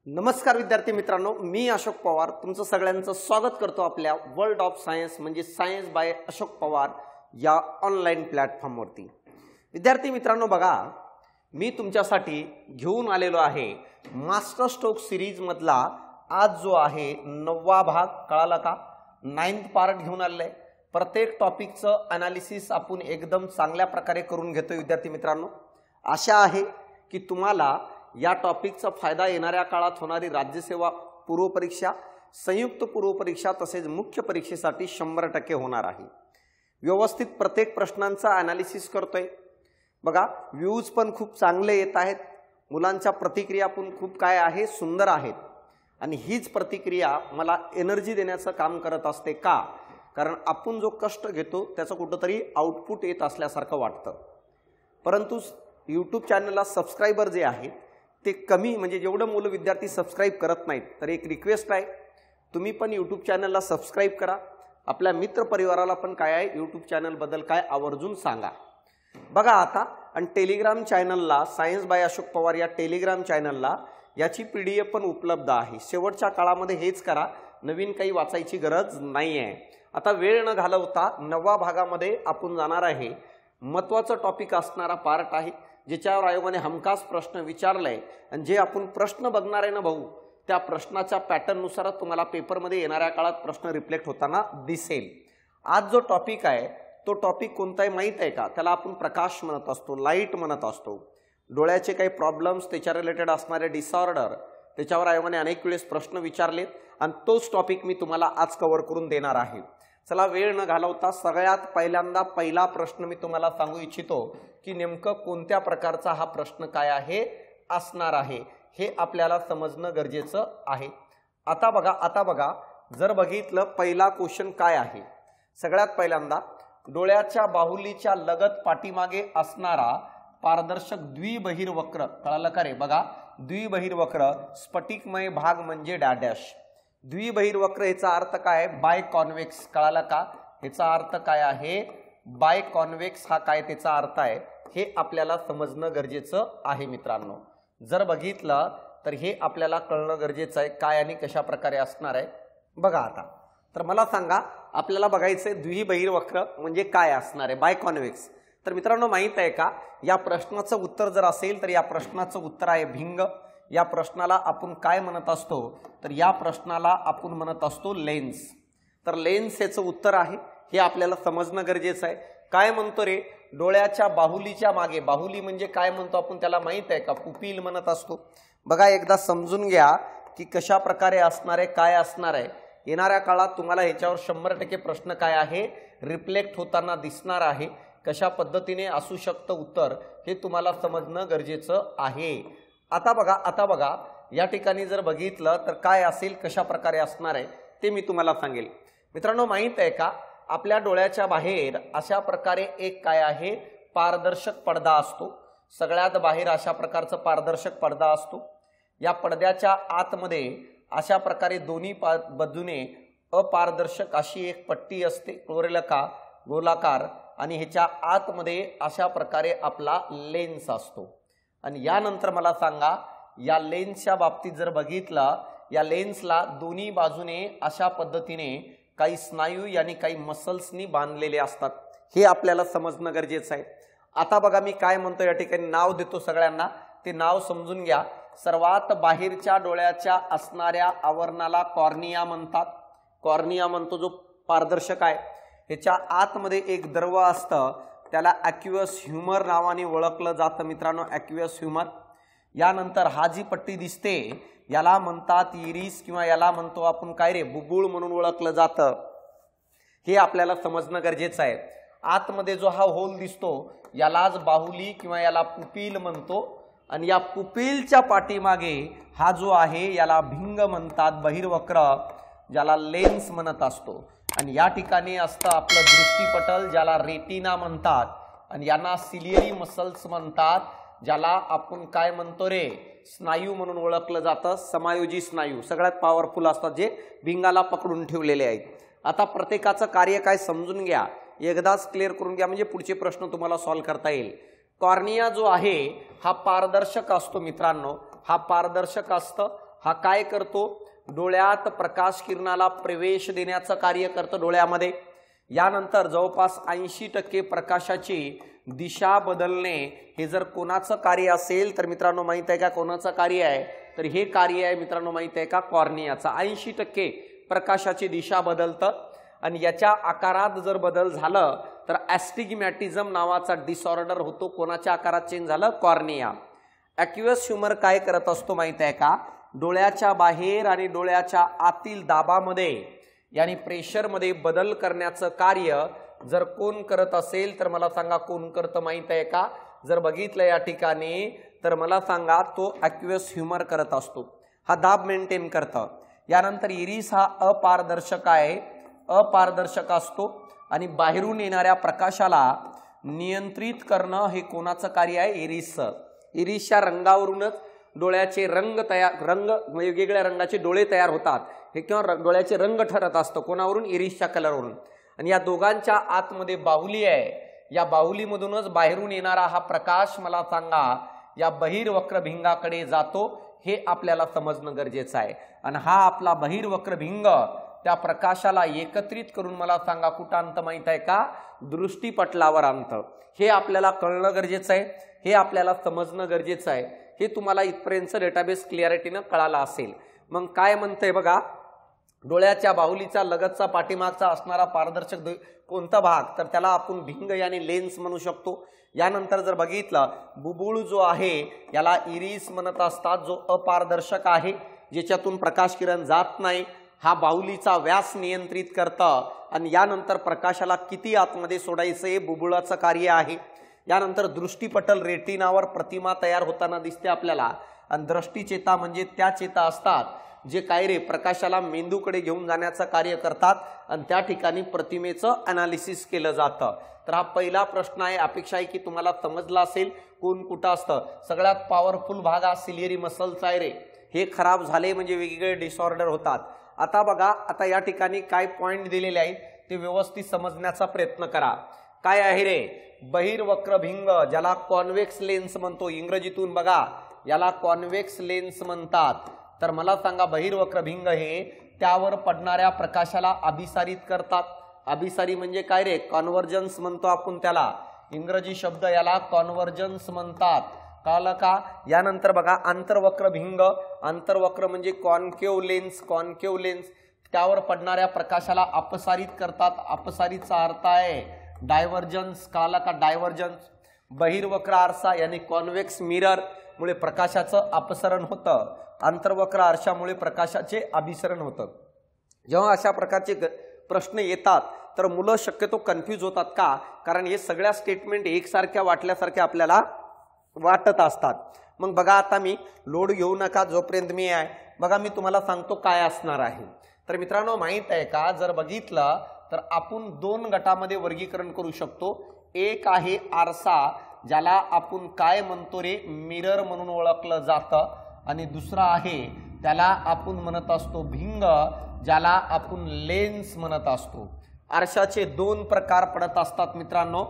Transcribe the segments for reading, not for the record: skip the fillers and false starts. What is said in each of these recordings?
नमस्कार विद्यार्थी मित्रांनो, मी अशोक पवार तुमचं सगळ्यांचं स्वागत करतो आपल्या वर्ल्ड ऑफ सायन्स म्हणजे सायन्स बाय अशोक पवार या ऑनलाईन प्लॅटफॉर्मवरती। विद्यार्थी मित्रांनो बघा, मी तुमच्यासाठी घेऊन आलेलो आहे मास्टर स्ट्रोक सिरीज मधला आज जो आहे 9वा भाग। कळाला का? 9th पार्ट घेऊन आलेला आहे। प्रत्येक टॉपिकचं एनालिसिस आपण एकदम चांगल्या प्रकारे करून घेतोय। विद्यार्थी मित्रांनो, आशा आहे की तुम्हाला या टॉपिकचा फायदा येणाऱ्या काळात होणारी राज्यसेवा पूर्व परीक्षा, संयुक्त पूर्व परीक्षा तसेच मुख्य परीक्षेसाठी 100% होणार आहे। व्यवस्थित प्रत्येक प्रश्नांचा एनालिसिस करतोय बघा। व्ह्यूज पण खूप चांगले येत आहेत, मुलांच्या प्रतिक्रिया पण खूप काय आहे सुंदर आहेत आणि हीच प्रतिक्रिया मला एनर्जी देण्याचं काम करत असते। का? कारण आपण जो कष्ट घेतो त्याचं कुठेतरी आउटपुट येत असल्यासारखं वाटतं। परंतु यूट्यूब चॅनलला सबस्क्रायबर जे आहेत ते कमी, म्हणजे जेवढं मुलं विद्यार्थी सबस्क्राइब करत नाहीत, तर एक रिक्वेस्ट आहे तुम्ही पण यूट्यूब चॅनलला सबस्क्राइब करा। आपल्या मित्र परिवाराला पण काय आहे यूट्यूब चॅनल बद्दल काय आवर्जून सांगा बघा आता। आणि टेलिग्राम चॅनलला सायन्स बाय अशोक पवार या टेलिग्राम चॅनलला याची PDF पण उपलब्ध आहे। शेवटच्या काळामध्ये हेच करा, नवीन काही वाचायची गरज नाही आहे। आता वेळ न घालवता 9व्या भागामध्ये आपण जाणार आहे। महत्त्वाचा टॉपिक असणारा पार्ट आहे ज्याच्यावर आयोगाने हमखास प्रश्न विचारलाय आणि जे आपण प्रश्न बघणार आहे ना भाऊ, त्या प्रश्नाच्या पॅटर्न नुसार तुम्हाला पेपरमध्ये येणाऱ्या काळात प्रश्न रिफ्लेक्ट होताना दिसेल। आज जो टॉपिक आहे तो टॉपिक कोणता आहे माहित आहे का? त्याला आपण प्रकाश म्हणत असतो, लाईट म्हणत असतो। डोळ्याचे काही प्रॉब्लेम्स, त्याच्या रिलेटेड असणारे डिसऑर्डर, त्याच्यावर आयोगाने अनेक वेळेस प्रश्न विचारलेत आणि तोच टॉपिक मी तुम्हाला आज कव्हर करून देणार आहे। चला वेळ न घालवता सगळ्यात पहिल्यांदा पहिला प्रश्न मी तुम्हाला सांगू इच्छितो की नेमकं कोणत्या प्रकारचा हा प्रश्न काय आहे असणार आहे हे आपल्याला समजणं गरजेचं आहे। आता बघा जर बघितलं पहिला क्वेश्चन काय आहे, सगळ्यात पहिल्यांदा डोळ्याच्या बाहुलीच्या लगत पाठीमागे असणारा पारदर्शक द्विबहिर्वक्र, कळालं का रे? बघा, द्विबहिर्वक्र स्फटिकमय भाग म्हणजे डॅश। द्विबहिर्वक्र याचा अर्थ काय आहे? By convex. कळाला का? याचा अर्थ काय आहे? बाय कॉन्व्हेक्स हा काय त्याचा अर्थ आहे हे आपल्याला समजणं गरजेचं आहे मित्रांनो। जर बघितलं तर हे आपल्याला कळणं गरजेचं आहे काय आणि कशा प्रकारे असणार आहे बघा। आता तर मला सांगा, आपल्याला बघायचंय द्विबहिर्वक्र म्हणजे काय असणार आहे, बाय कॉन्व्हेक्स। तर मित्रांनो माहित आहे का, या प्रश्नाचं उत्तर जर असेल तर या प्रश्नाचं उत्तर आहे भिंग। या प्रश्नाला आपण काय म्हणत असतो? तर या प्रश्नाला आपण म्हणत असतो लेन्स। तर लेन्स याचं उत्तर आहे, हे आपल्याला समजणं गरजेचं आहे। काय म्हणतो रे? डोळ्याच्या बाहुलीच्या मागे, बाहुली म्हणजे काय म्हणतो आपण त्याला माहित आहे का? पुपील म्हणत असतो। बघा एकदा समजून घ्या की कशा प्रकारे असणार आहे, काय असणार आहे। येणाऱ्या काळात तुम्हाला ह्याच्यावर 100% प्रश्न काय आहे रिफ्लेक्ट होताना दिसणार आहे। कशा पद्धतीने असू शकतं उत्तर हे तुम्हाला समजणं गरजेचं आहे। आता बघा या ठिकाणी जर बघितलं तर काय असेल, कशा प्रकारे असणार आहे ते मी तुम्हाला सांगेल। मित्रांनो माहित आहे का, आपल्या डोळ्याच्या बाहेर अशा प्रकारे एक काय आहे पारदर्शक पडदा असतो। सगळ्यात बाहेर अशा प्रकारचा पारदर्शक पडदा असतो। या पडद्याच्या आतमध्ये अशा प्रकारे दोन्ही बाजूने अपारदर्शक अशी एक पट्टी असते, गोलाकार, आणि ह्याच्या आतमध्ये अशा प्रकारे आपला लेन्स असतो। आणि यानंतर मला सांगा, या लेन्सच्या बाबतीत जर बघितलं, या लेन्सला दोन्ही बाजूने अशा पद्धतीने काही स्नायू आणि काही मसल्सनी बांधलेले असतात, हे आपल्याला समजणं गरजेचं आहे। आता बघा मी काय म्हणतो, या ठिकाणी नाव देतो सगळ्यांना, ते नाव समजून घ्या। सर्वात बाहेरच्या डोळ्याच्या असणाऱ्या आवरणाला कॉर्निया म्हणतात। कॉर्निया म्हणतो जो पारदर्शक आहे, ह्याच्या आतमध्ये एक द्रव असतं, त्याला ॲक्वियस ह्युमर नावाने ओळखलं जातं मित्रांनो, ॲक्वियस ह्युमर। यानंतर हा जी पट्टी दिसते याला म्हणतात इरिस किंवा याला म्हणतो आपण काय रे बुबुळ म्हणून ओळखलं जातं, हे आपल्याला समजणं गरजेचं आहे। आतमध्ये जो हा होल दिसतो यालाच बाहुली किंवा याला पुपील म्हणतो आणि या पुपीलच्या पाठीमागे हा जो आहे याला भिंग म्हणतात, बहिर्वक्र ज्याला लेन्स म्हणत असतो। आणि या ठिकाणी असतं आपलं दृष्टीपटल ज्याला रेटिना म्हणतात आणि यांना सिलियरी मसल्स म्हणतात, ज्याला आपण काय म्हणतो रे स्नायू म्हणून ओळखलं जातं, समायोजी स्नायू सगळ्यात पॉवरफुल असतात जे भिंगाला पकडून ठेवलेले आहेत। आता प्रत्येकाचं कार्य काय समजून घ्या, एकदाच क्लिअर करून घ्या म्हणजे पुढचे प्रश्न तुम्हाला सॉल्व्ह करता येईल। कॉर्निया जो आहे हा पारदर्शक असतो मित्रांनो, हा पारदर्शक असतं, हा काय करतो, डोळ्यात प्रकाश किरणाला प्रवेश देण्याचं कार्य करतं डोळ्यामध्ये. यानंतर जवळपास 80% प्रकाशाची दिशा बदलणे हे जर कोणाचं कार्य असेल तर मित्रांनो माहित आहे का कोणाचं कार्य आहे, तर हे कार्य आहे मित्रांनो माहित आहे का कॉर्नियाचा. 80% प्रकाशाची दिशा बदलतं आणि याच्या आकारात जर बदल झालं तर ॲस्टिग्मॅटिझम नावाचा डिसऑर्डर होतो. कोणाच्या आकारात चेंज झालं, कॉर्निया. ॲक्युअस ह्युमर काय करत असतो माहित आहे का, डोळ्याच्या बाहेर आणि डोळ्याच्या आतील दाबामध्ये यानी प्रेशरमध्ये बदल करण्याचं कार्य जर कोण करत असेल तर मला सांगा कोण करतं माहित आहे का. जर बघितलं या ठिकाणी तर मला सांगा तो ॲक्युअस ह्युमर करत असतो, हा दाब मेंटेन करतं. यानंतर इरिस हा अपारदर्शक आहे, अपारदर्शक असतो आणि बाहेरून येणाऱ्या प्रकाशाला नियंत्रित करणं हे कोणाचं कार्य आहे, इरिसचं. इरिसच्या रंगावरूनच डोळ्याचे रंग वेगवेगळ्या रंगाचे डोळे तयार होतात, हे किंवा डोळ्याचे रंग ठरत असतं कोणावरून, इरिसच्या कलरवरून. आणि या दोघांच्या आतमध्ये बाहुली आहे, या बाहुलीमधूनच बाहेरून येणारा हा प्रकाश मला सांगा या बहिर्वक्रभिंगाकडे जातो, हे आपल्याला समजणं गरजेचं आहे. आणि हा आपला बहिर्वक्रभिंग त्या प्रकाशाला एकत्रित करून मला सांगा कुठं आणतं माहित आहे का, दृष्टीपटलावर आणतं. हे आपल्याला कळणं गरजेचं आहे, हे आपल्याला समजणं गरजेचं आहे. हे तुम्हाला इथपर्यंतचं डेटाबेस क्लिअरिटीनं कळाला असेल. मग काय म्हणतंय बघा, डोळ्याच्या बाहुलीचा लगतचा पाठीमागचा असणारा पारदर्शक कोणता भाग, तर त्याला आपण भिंग यानी लेन्स म्हणू शकतो. यानंतर जर बघितलं बुबुळ जो आहे याला इरिस म्हणत असतात, जो अपारदर्शक आहे ज्याच्यातून प्रकाश किरण जात नाही. हा बाहुलीचा व्यास नियंत्रित करतं आणि यानंतर प्रकाशाला किती आतमध्ये सोडायचं हे बुबुळाचं कार्य आहे. यानंतर दृष्टीपटल रेटिनावर प्रतिमा तयार होताना दिसते आपल्याला. आणि दृष्टीचेता म्हणजे त्या चेता असतात जे काय रे प्रकाशाला मेंदूकडे घेऊन जाण्याचं कार्य करतात आणि त्या ठिकाणी प्रतिमेचं अनालिसिस केलं जातं. तर हा पहिला प्रश्न आहे, अपेक्षा आहे की तुम्हाला समजला असेल कोण कुठं असतं. सगळ्यात पॉवरफुल भाग हा सिलियरी मसल्स आहे रे, हे खराब झाले म्हणजे वेगवेगळे डिसऑर्डर होतात. आता बघा, आता या ठिकाणी काय पॉइंट दिलेले आहेत ते व्यवस्थित समजण्याचा प्रयत्न करा. काय आहे रे, बहिर्वक्रभिंग ज्याला कॉन्व्हेक्स लेन्स म्हणतो, इंग्रजीतून बघा याला कॉन्व्हेक्स लेन्स म्हणतात. तर मला सांगा बहिर्वक्रभिंग हे त्यावर पडणाऱ्या प्रकाशाला अभिसारित करतात. अभिसारी म्हणजे काय रे, कॉन्व्हर्जन्स म्हणतो आपण त्याला, इंग्रजी शब्द याला कॉन्व्हर्जन्स म्हणतात, कळलं का. यानंतर बघा आंतरवक्रभिंग, आंतरवक्र म्हणजे कॉन्केव लेन्स, कॉन्केव लेन्स त्यावर पडणाऱ्या प्रकाशाला अपसारित करतात. अपसारितचा अर्थ आहे डायव्हर्जन्स, कळलं का, डायव्हर्जन्स. बहिर्वक्र आरसा यानी कॉन्व्हेक्स मिरर मुळे प्रकाशाचं अपसरण होतं, आंतरवक्र आरशामुळे प्रकाशाचे अभिसरण होतं. जेव्हा अशा प्रकारचे प्रश्न येतात तर मुलं शक्यतो कन्फ्यूज होतात का, कारण हे सगळ्या स्टेटमेंट एकसारख्या वाटल्यासारख्या आपल्याला वाटत असतात. मग बघा आता मी लोड घेऊ नका जोपर्यंत मी आहे, बघा मी तुम्हाला सांगतो काय असणार आहे. तर मित्रांनो माहित आहे का, जर बघितलं तर आपण दोन गटामध्ये वर्गीकरण करू शकतो. एक आहे आरसा ज्याला आपण काय म्हणतो रे, मिरर म्हणून ओळखलं जातं, आणि दुसरा आहे त्याला आपण म्हणत असतो भिंग, ज्याला आपण लेन्स म्हणत असतो. आरशाचे दोन प्रकार पडत असतात मित्रांनो.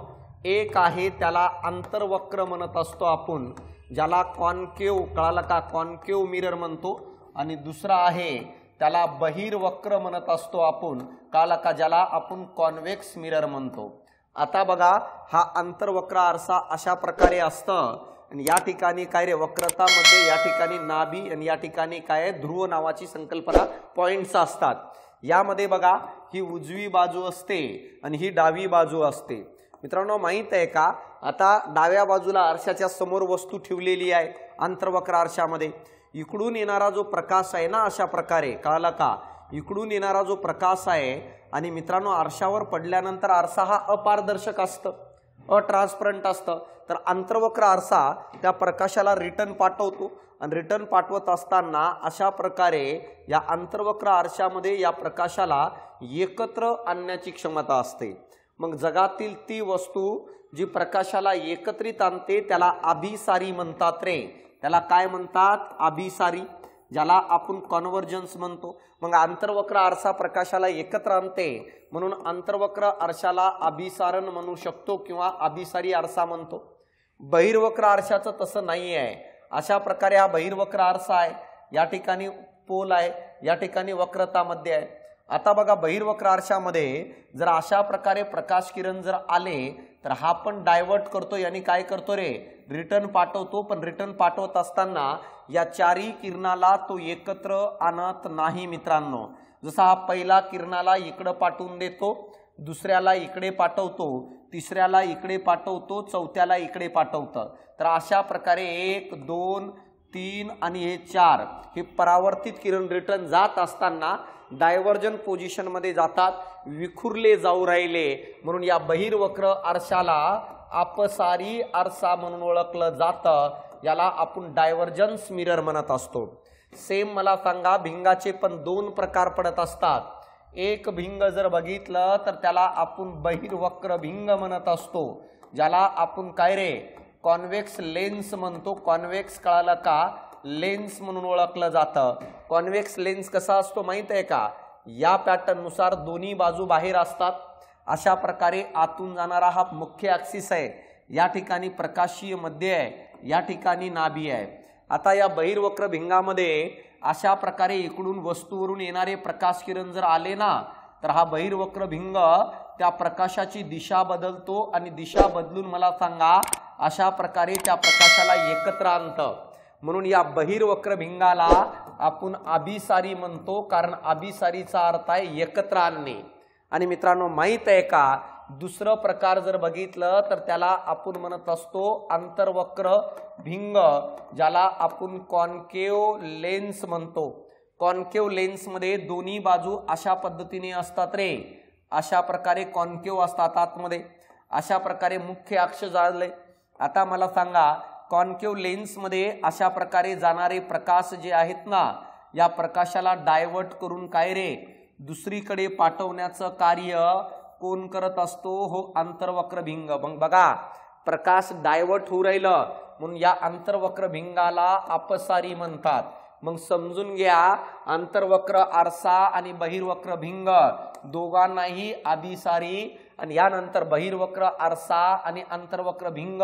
एक आहे त्याला आंतरवक्र म्हणत असतो आपण, ज्याला कॉन्केव, कळालं का, कॉन्केव मिरर म्हणतो. आणि दुसरा आहे त्याला बहिर्वक्र म्हणत असतो आपण, कळालं का, ज्याला आपण कॉन्व्हेक्स मिरर म्हणतो. आता बघा हा आंतरवक्र आरसा अशा प्रकारे असतं आणि या ठिकाणी काय रे वक्रतामध्ये या ठिकाणी नाभी आणि या ठिकाणी काय ध्रुव नावाची संकल्पना पॉइंट्स असतात. यामध्ये बघा ही उजवी बाजू असते आणि ही डावी बाजू असते. मित्रांनो माहित आहे का, आता डाव्या बाजूला आरशाच्या समोर वस्तू ठेवलेली आहे आंतरवक्र आरशामध्ये. इकडून येणारा जो प्रकाश आहे ना, अशा प्रकारे, कळाला का, इकडून येणारा जो प्रकाश आहे आणि मित्रांनो आरशावर पडल्यानंतर आरसा हा अपारदर्शक असतं, अट्रान्सपरंट असतं. तर आंतरवक्र आरसा त्या प्रकाशाला रिटर्न पाठवतो आणि रिटर्न पाठवत असताना अशा प्रकारे या आंतरवक्र आरशामध्ये या प्रकाशाला एकत्र आणण्याची क्षमता असते. मग जगातील ती वस्तू जी प्रकाशाला एकत्रित आणते त्याला अभिसारी म्हणतात रे. त्याला काय म्हणतात, अभिसारी, ज्याला आपण कॉन्व्हर्जन्स म्हणतो. मग आंतरवक्र आरसा प्रकाशाला एकत्र आणते म्हणून आंतरवक्र आरशाला अभिसारण म्हणू शकतो किंवा अभिसारी आरसा म्हणतो. बहिर्वक्र आरशाचं तसं नाही आहे. अशा प्रकारे हा बहिर्वक्र आरसा आहे या ठिकाणी पोल आहे, या ठिकाणी वक्रता मध्य आहे. आता बघा बहिर्वक्र आरशामध्ये जर अशा प्रकारे प्रकाश किरण जर आले तर हा पण डायव्हर्ट करतो, यानी काय करतो रे, रिटर्न पाठवतो. पण रिटर्न पाठवत असताना या चारही किरणाला तो एकत्र आणत नाही मित्रांनो. जसा हा पहिला किरणाला इकडे पाठवून देतो, दुसऱ्याला इकडे पाठवतो, तिसऱ्याला इकडे पाठवतो, चौथ्याला इकडे पाठवतं. तर अशा प्रकारे 1 2 3 आणि हे 4 हे परावर्तित किरण रिटर्न जात असताना डायव्हर्जन पोझिशन मध्ये जातात, विखुरले जाऊ राहिले. म्हणून या बहिर्वक्र आरशाला अपसारी आरसा म्हणून ओळखलं जातं. याला आपण डायव्हर्जन्स मिरर म्हणत असतो. सेम मला सांगा, भिंगाचे पण 2 प्रकार पडत असतात. एक भिंग जर बघितलं तर त्याला आपण बहिर्वक्र भिंग म्हणत असतो, ज्याला आपण काय रे, कॉन्व्हेक्स लेन्स म्हणतो. कॉन्व्हेक्स कळालं का, लेन्स म्हणून ओळखलं जातं. कॉन्व्हेक्स लेन्स कसा असतो माहित आहे का, या पॅटर्न नुसार दोन्ही बाजू बाहेर असतात. अशा प्रकारे आतून जाणारा हा मुख्य ऍक्सिस आहे, या ठिकाणी प्रकाशीय मध्य आहे, या ठिकाणी नाभी आहे. आता या बहिर्वक्र भिंगामध्ये अशा प्रकारे इकडून वस्तूवरून येणारे प्रकाश किरण जर आले ना तर हा बहिर्वक्र भिंग त्या प्रकाशाची दिशा बदलतो आणि दिशा बदलून मला सांगा अशा प्रकारे त्या प्रकाशाला एकत्र आणतं. म्हणून या बहिर्वक्र भिंगाला आपण अभिसारी म्हणतो, कारण अभिसारीचा अर्थ आहे एकत्र आणणे. आणि मित्रांनो माहित आहे का, दुसरं प्रकार जर बघितलं तर त्याला आपण म्हणत असतो आंतरवक्र भिंग, ज्याला आपण कॉन्केव लेन्स म्हणतो. कॉन्केव लेन्स मध्ये दोन्ही बाजू अशा पद्धतीने असतात रे, अशा प्रकारे कॉन्केव असतात आतमध्ये. अशा प्रकारे मुख्य अक्ष झाले. आता मला सांगा, कॉन्केव लेन्स मध्ये अशा प्रकारे जाणारे प्रकाश जे आहेत ना, या प्रकाशाला डायव्हर्ट करून काय रे, दुसरीकडे पाठवण्याचं कार्य कोण करत असतो, हो आंतरवक्र भिंग. मग बघा प्रकाश डायव्हर्ट होऊ राहिलं म्हणून या आंतरवक्र भिंगाला अपसारी म्हणतात. मग समजून घ्या, आंतरवक्र आरसा आणि बहिर्वक्र भिंग दोघांनाही अभिसारी, आणि यानंतर बहिर्वक्र आरसा आणि आंतरवक्र भिंग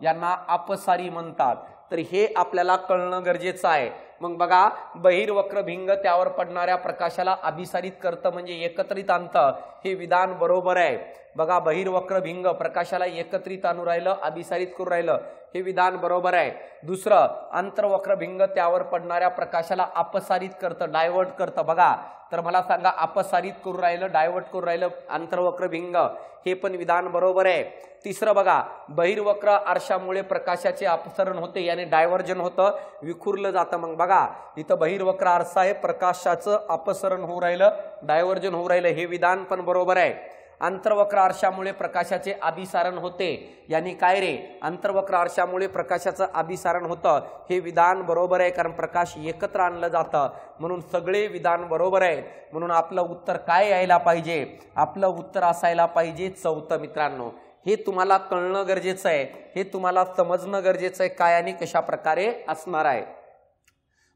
यांना अपसारी म्हणतात. तर हे आपल्याला कळणं गरजेचं आहे. मग बघा बहिर्वक्र भिंग त्यावर पडणाऱ्या प्रकाशाला अभिसारित करतं म्हणजे एकत्रित आणतं, हे विधान बरोबर आहे. बघा बहिर्वक्र भिंग प्रकाशाला एकत्रित आणू राहिलं, अभिसारित करू राहिलं, हे विधान बरोबर आहे. दुसरं, आंतरवक्र भिंग त्यावर पडणाऱ्या प्रकाशाला अपसारित करतं, डायव्हर्ट करतं. बघा तर मला सांगा, अपसारित करू राहिलं, डायव्हर्ट करू राहिलं आंतरवक्र भिंग, हे पण विधान बरोबर आहे. तिसरं बघा, बहिर्वक्र आरशामुळे प्रकाशाचे अपसरण होते, याने डायव्हर्जन होतं, विखुरलं जातं. मग बघा इथं बहिर्वक्र आरसा आहे, प्रकाशाचं अपसरण होऊ राहिलं, डायव्हर्जन होऊ राहिलं, हे विधान पण बरोबर आहे. आंतरवक्र आरशामुळे प्रकाशाचे अभिसारण होते, यानी काय रे, आंतरवक्र आरशामुळे प्रकाशाचं अभिसारण होतं, हे विधान बरोबर आहे, कारण प्रकाश एकत्र आणलं जातं. म्हणून सगळे विधान बरोबर आहे. म्हणून आपलं उत्तर काय यायला पाहिजे, आपलं उत्तर असायला पाहिजे चौथं. मित्रांनो हे तुम्हाला कळणं गरजेचं आहे, हे तुम्हाला समजणं गरजेचं आहे काय आणि कशा प्रकारे असणार आहे.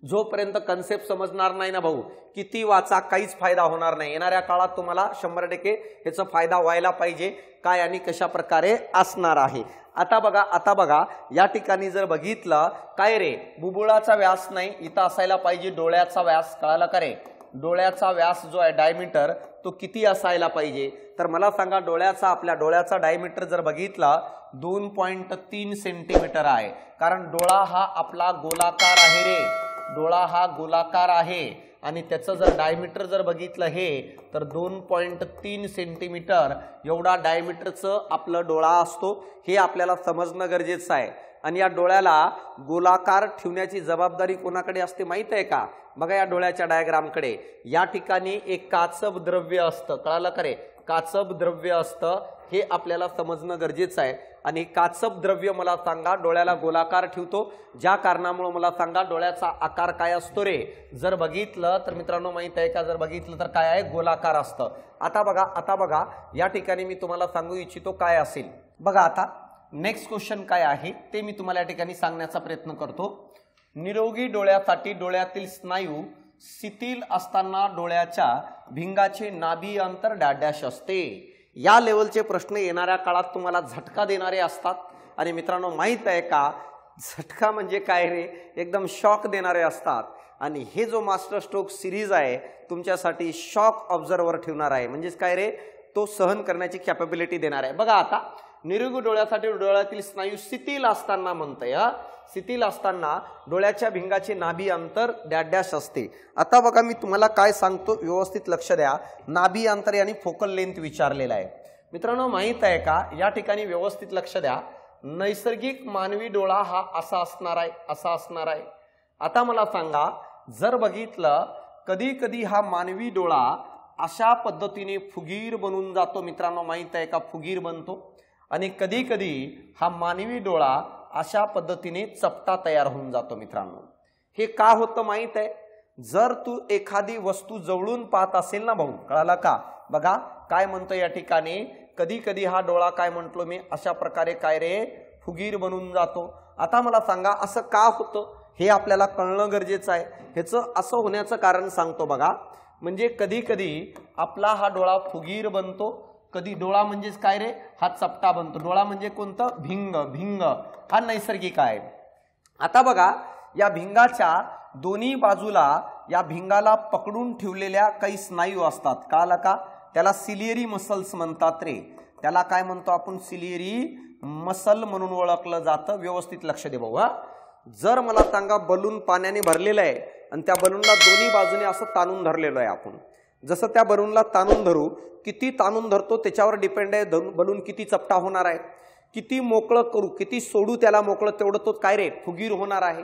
जोपर्यंत कन्सेप्ट समजणार नाही ना भाऊ, किती वाचा काहीच फायदा होणार नाही. येणाऱ्या काळात तुम्हाला 100% ह्याचा फायदा व्हायला पाहिजे, काय आणि कशा प्रकारे असणार आहे. आता बघा या ठिकाणी जर बघितलं काय रे, बुबुळाचा व्यास नाही, इथं असायला पाहिजे डोळ्याचा व्यास. कळालं का रे, डोळ्याचा व्यास जो आहे डायमीटर तो किती असायला पाहिजे, तर मला सांगा आपल्या डोळ्याचा डायमीटर जर बघितला 2.3 सेंटीमीटर आहे. कारण डोळा हा आपला गोलाकार आहे रे, डोळा हा गोलाकार आहे आणि त्याचं जर डायमीटर जर बघितलं हे तर 2.3 सेंटीमीटर एवढा डायमीटरचं आपलं डोळा असतो, हे आपल्याला समजणं गरजेचं आहे. आणि या डोळ्याला गोलाकार ठेवण्याची जबाबदारी कोणाकडे असते माहित आहे का, बघा या डोळ्याच्या डायग्रामकडे, या ठिकाणी एक काचब द्रव्य असतं. कळालं का रे, काचब द्रव्य असतं, हे आपल्याला समजणं गरजेचं आहे. आणि काचब द्रव्य मला सांगा डोळ्याला गोलाकार ठेवतो, ज्या कारणामुळे मला सांगा डोळ्याचा आकार काय असतो रे, जर बघितलं तर मित्रांनो माहित आहे का, जर बघितलं तर काय आहे, गोलाकार असतं. आता बघा या ठिकाणी मी तुम्हाला सांगू इच्छितो काय असेल. बघा आता नेक्स्ट क्वेश्चन काय आहे ते मी तुम्हाला या ठिकाणी सांगण्याचा प्रयत्न करतो. निरोगी डोळ्यासाठी डोळ्यातील स्नायू शिथिल असताना डोळ्याच्या भिंगाचे नाभी अंतर डॅश असते. या लेवलचे प्रश्न येणाऱ्या काळात तुम्हाला झटका देणारे असतात. आणि मित्रांनो माहित आहे का, झटका म्हणजे काय रे, एकदम शॉक देणारे असतात. आणि हे जो मास्टर स्ट्रोक सिरीज आहे तुमच्यासाठी शॉक ऑब्झर्वर ठेवणार आहे, म्हणजेच काय रे, तो सहन करण्याची कॅपॅबिलिटी देणार आहे. बघा आता निरोगी डोळ्यासाठी डोळ्यातील स्नायू शिथिल असताना म्हणतंय, शिथिल असताना डोळ्याच्या भिंगाचे नाभी अंतर डॅश असते. आता बघा मी तुम्हाला काय सांगतो व्यवस्थित लक्ष द्या. नाभी अंतर आणि फोकल लेंथ विचारलेला आहे मित्रांनो, माहित आहे का? या ठिकाणी व्यवस्थित लक्ष द्या. नैसर्गिक मानवी डोळा हा असा असणार आहे, असा असणार आहे. आता मला सांगा, जर बघितलं कधी कधी हा मानवी डोळा अशा पद्धतीने फुगीर बनून जातो मित्रांनो, माहित आहे का? फुगीर बनतो. आणि कधी कधी हा मानवी डोळा अशा पद्धतीने चपटा तयार होऊन जातो मित्रांनो. हे का होतं माहित आहे? जर तू एखादी वस्तू जवळून पाहत असेल ना भाऊ, कळाला का? बघा काय म्हणतो या ठिकाणी, कधी कधी हा डोळा काय म्हटलो मी, अशा प्रकारे काय रे, फुगीर बनून जातो. आता मला सांगा असं का होतं, हे आपल्याला कळणं गरजेचं आहे. ह्याचं असं होण्याचं कारण सांगतो बघा. म्हणजे कधी कधी आपला हा डोळा फुगीर बनतो, कधी डोळा म्हणजेच काय रे, हा चपटा बनतो. डोळा म्हणजे कोणतं? भिंग. भिंग हा नैसर्गिक आहे. आता बघा या भिंगाच्या दोन्ही बाजूला या भिंगाला पकडून ठेवलेल्या काही स्नायू असतात, कळालं का? त्याला सिलियरी मसल्स म्हणतात रे. त्याला काय म्हणतो आपण? सिलियरी मसल म्हणून ओळखलं जातं. व्यवस्थित लक्ष दे भाऊ. जर मला सांगा बलून पाण्याने भरलेलं आहे आणि त्या बलूनला दोन्ही बाजूने असं ताणून धरलेलं आहे आपण, जसं त्या बलूनला ताणून धरू, किती ताणून धरतो त्याच्यावर डिपेंड आहे बलून किती चपटा होणार आहे. किती मोकळं करू, किती सोडू त्याला मोकळं, तेवढं तो काय रे, फुगीर होणार आहे.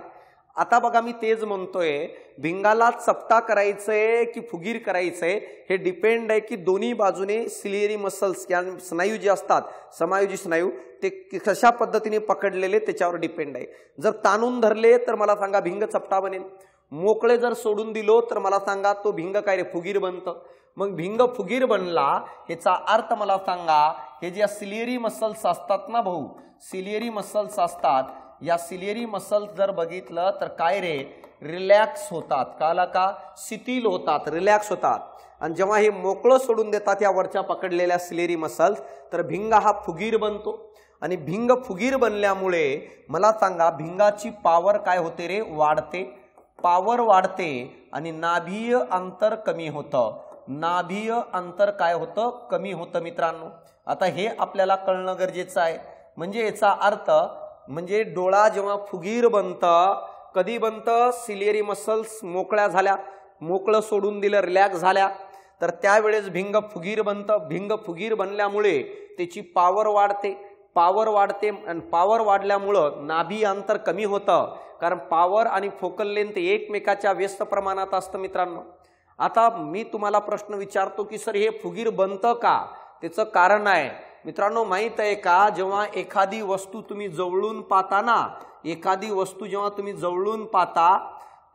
आता बघा मी तेच म्हणतोय, भिंगाला चपटा करायचंय की फुगीर करायचंय हे डिपेंड आहे की दोन्ही बाजूने सिलियरी मसल्स या स्नायू जे असतात, समायोजी स्नायू, ते कशा पद्धतीने पकडलेले त्याच्यावर डिपेंड आहे. जर ताणून धरले तर मला सांगा भिंग चपटा बनेल. मोकळे जर सोडून दिलो तर मला सांगा तो भिंग काय रे, फुगीर बनतं. मग भिंग फुगीर बनला ह्याचा अर्थ मला सांगा, हे जे सिलियरी मसल्स असतात ना भाऊ, सिलियरी मसल्स असतात, या सिलियरी मसल्स जर बघितलं तर काय रे, रिलॅक्स होतात, कळालं का? शिथिल होतात, रिलॅक्स होतात. आणि जेव्हा हे मोकळं सोडून देतात या वरच्या पकडलेल्या सिलियरी मसल्स, तर भिंग हा फुगीर बनतो. आणि भिंग फुगीर बनल्यामुळे मला सांगा भिंगाची पॉवर काय होते रे, वाढते. पॉवर वाढते आणि नाभीय अंतर कमी होतं. नाभीय अंतर काय होतं, कमी होतं मित्रांनो. आता हे आपल्याला कळणं गरजेचं आहे. म्हणजे याचा अर्थ म्हणजे डोळा जेव्हा फुगीर बनतं, कधी बनतं, सिलियरी मसल्स मोकळ्या झाल्या, मोकळं सोडून दिलं, रिलॅक्स झाल्या, तर त्यावेळेस भिंग फुगीर बनतं. भिंग फुगीर बनल्यामुळे त्याची पॉवर वाढते. पॉवर वाढते आणि पॉवर वाढल्यामुळं नाभी अंतर कमी होतं, कारण पॉवर आणि फोकल लेंथ एकमेकाच्या व्यस्त प्रमाणात असतं मित्रांनो. आता मी तुम्हाला प्रश्न विचारतो की सर हे फुगीर बनतं का? त्याचं कारण आहे मित्रांनो, माहित आहे का? जेव्हा एखादी वस्तू तुम्ही जवळून पाहता ना, एखादी वस्तू जेव्हा तुम्ही जवळून पाहता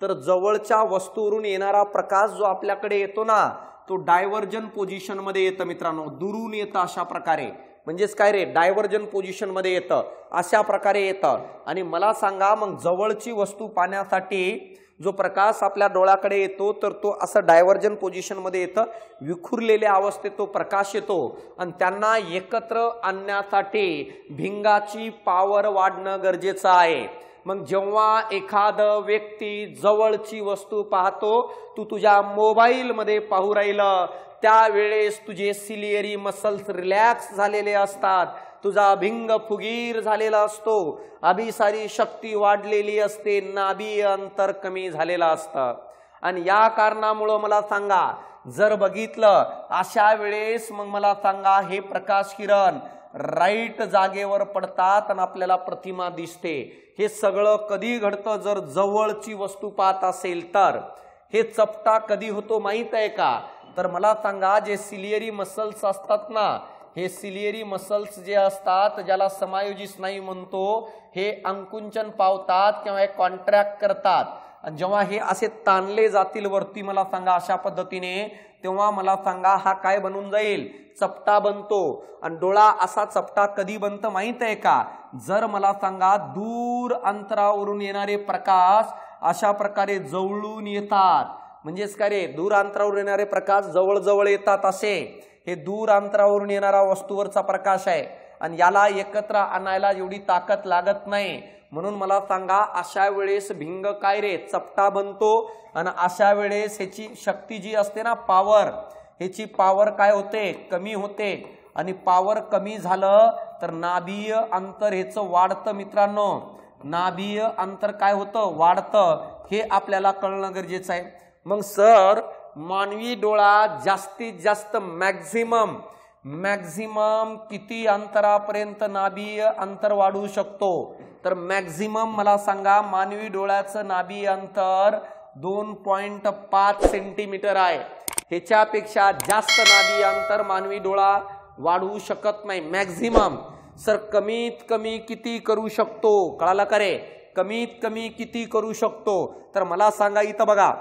तर जवळच्या वस्तूवरून येणारा प्रकाश जो आपल्याकडे येतो ना, तो डायव्हर्जन पोझिशन मध्ये येतं मित्रांनो, दुरून येतं अशा प्रकारे. म्हणजेच काय रे, डायव्हर्जन पोझिशन मध्ये येतं, अशा प्रकारे येतं. आणि मला सांगा मग जवळची वस्तू पाहण्यासाठी जो प्रकाश आपल्या डोळ्याकडे येतो तर तो असं डायव्हर्जन पोझिशन मध्ये येतं, विखुरलेल्या अवस्थेत तो प्रकाश येतो. आणि त्यांना एकत्र आणण्यासाठी भिंगाची पॉवर वाढणं गरजेचं आहे. मग जेव्हा एखादा व्यक्ती जवळची वस्तू पाहतो, तू तुझ्या मोबाईल मध्ये पाहू राहिलं, त्यावेळेस तुझे सिलियरी मसल्स रिलॅक्स झालेले असतात, तुझा भिंग फुगीर झालेला असतो, अभिसारी शक्ती वाढलेली असते, नाभी अंतर कमी झालेलं असतं. आणि या कारणामुळं मला सांगा, जर बघितलं अशा वेळेस मग मला सांगा हे प्रकाश किरण राईट जागेवर पडतात आणि आपल्याला प्रतिमा दिसते. हे सगळं कधी घडतं, जर जवळची वस्तू पाहत असेल तर. हे चपटा कधी होतो माहित आहे का? तर मला सांगा जे सिलियरी मसल्स असतात ना, हे सिलियरी मसल्स जे असतात, ज्याला समायोजी स्नायू म्हणतो, हे अंकुंचन पावतात किंवा कॉन्ट्रॅक्ट करतात. आणि जेव्हा हे असे ताणले जातील वरती मला सांगा अशा पद्धतीने, तेव्हा मला सांगा हा काय बनून जाईल, चपटा बनतो. आणि डोळा असा चपटा कधी बनतं माहित आहे का? जर मला सांगा दूर अंतरावरून येणारे प्रकाश अशा प्रकारे जवळून येतात. म्हणजेच काय रे, दूर अंतरावरून येणारे प्रकाश जवळ जवळ येतात, असे हे दूर अंतरावरून येणारा वस्तूवरचा प्रकाश आहे. आणि याला एकत्र आणायला एवढी ताकद लागत नाही, म्हणून मला सांगा अशा वेळेस भिंग काय रे चपटा बनतो आणि अशा वेळेस ह्याची शक्ती जी असते ना पॉवर, ह्याची पॉवर काय होते कमी होते आणि पॉवर कमी झालं तर नाभीय अंतर ह्याचं वाढतं मित्रांनो, नाभीय अंतर काय होतं वाढतं, हे आपल्याला कळणं गरजेचं आहे। मग सर मानवी डोळा जास्तीत जास्त मॅक्झिमम किती अंतरापर्यंत नाभीय अंतर वाढवू शकतो, तर मॅक्झिमम मला सांगा मानवी डोळ्याचं नाभीय अंतर 2.5 सेंटीमीटर आहे, ह्याच्यापेक्षा जास्त नाभीय अंतर मानवी डोळा वाढवू शकत नाही मॅक्झिमम। सर कमीत कमी किती करू शकतो, कळालं का रे, कमीत कमी किती करू शकतो, तर मला सांगा इथं बघा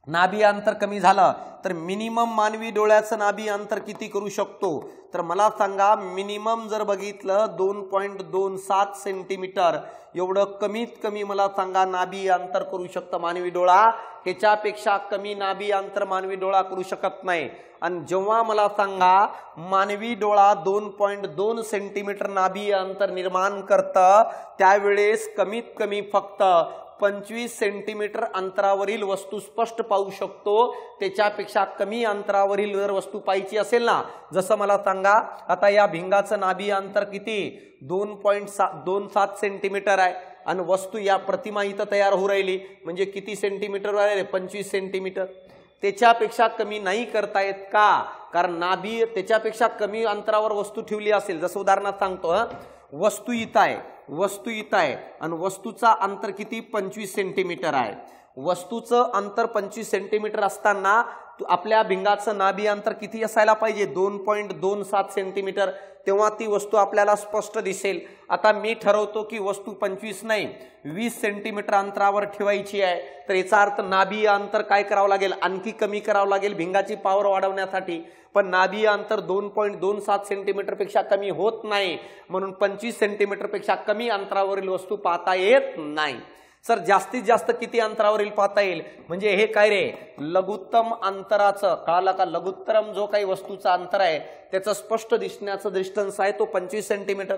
नाभी अंतर कमी झालं तर मिनिमम मानवी डोळ्याचं नाभी अंतर किती करू शकतो, तर मला सांगा मिनिमम जर बघितलं 2.27 सेंटीमीटर एवढं कमीत कमी मला सांगा नाभी अंतर करू शकतं मानवी डोळा, ह्याच्यापेक्षा कमी नाभी अंतर मानवी डोळा करू शकत नाही। आणि जेव्हा मला सांगा मानवी डोळा 2.2 सेंटीमीटर नाभी अंतर निर्माण करतं त्यावेळेस कमीत कमी फक्त 25 सेंटीमीटर अंतरावरील वस्तू स्पष्ट पाहू शकतो, त्याच्यापेक्षा कमी अंतरावरील जर वस्तू पाहायची असेल ना, जसं मला सांगा आता या भिंगाचं नाभी अंतर किती 2.27 सेंटीमीटर आहे आणि वस्तू या प्रतिमा इथं तयार होऊ राहिली म्हणजे किती सेंटीमीटर आहे 25 सेंटीमीटर, त्याच्यापेक्षा कमी नाही करता येत का, कारण नाभी त्याच्यापेक्षा कमी अंतरावर वस्तू ठेवली असेल, जसं उदाहरणार्थ सांगतो वस्तू इथं आहे आणि वस्तूचा अंतर किती 25 सेंटीमीटर आहे, वस्तूचं अंतर 25 सेंटीमीटर असताना आपल्या भिंगाचं नाभी अंतर किती असायला पाहिजे 2.27 सेंटीमीटर, तेव्हा ती वस्तू आपल्याला स्पष्ट दिसेल। आता मी ठरवतो की वस्तू 25 नाही 20 सेंटीमीटर अंतरावर ठेवायची आहे, तर याचा अर्थ नाभी अंतर काय करावं लागेल आणखी कमी करावं लागेल भिंगाची पॉवर वाढवण्यासाठी, पण नाभी अंतर 2.27 सेंटीमीटर पेक्षा कमी होत नाही, म्हणून 25 सेंटीमीटर पेक्षा कमी अंतरावरील वस्तू पाहता येत नाही। सर जास्तीत जास्त किती अंतरावरील पाहता येईल, म्हणजे हे काय रे लघुत्तम अंतराचं, कळालं का, लघुत्तम जो काही वस्तूचा अंतर आहे त्याचं स्पष्ट दिसण्याचं डिस्टन्स आहे तो 25 सेंटीमीटर।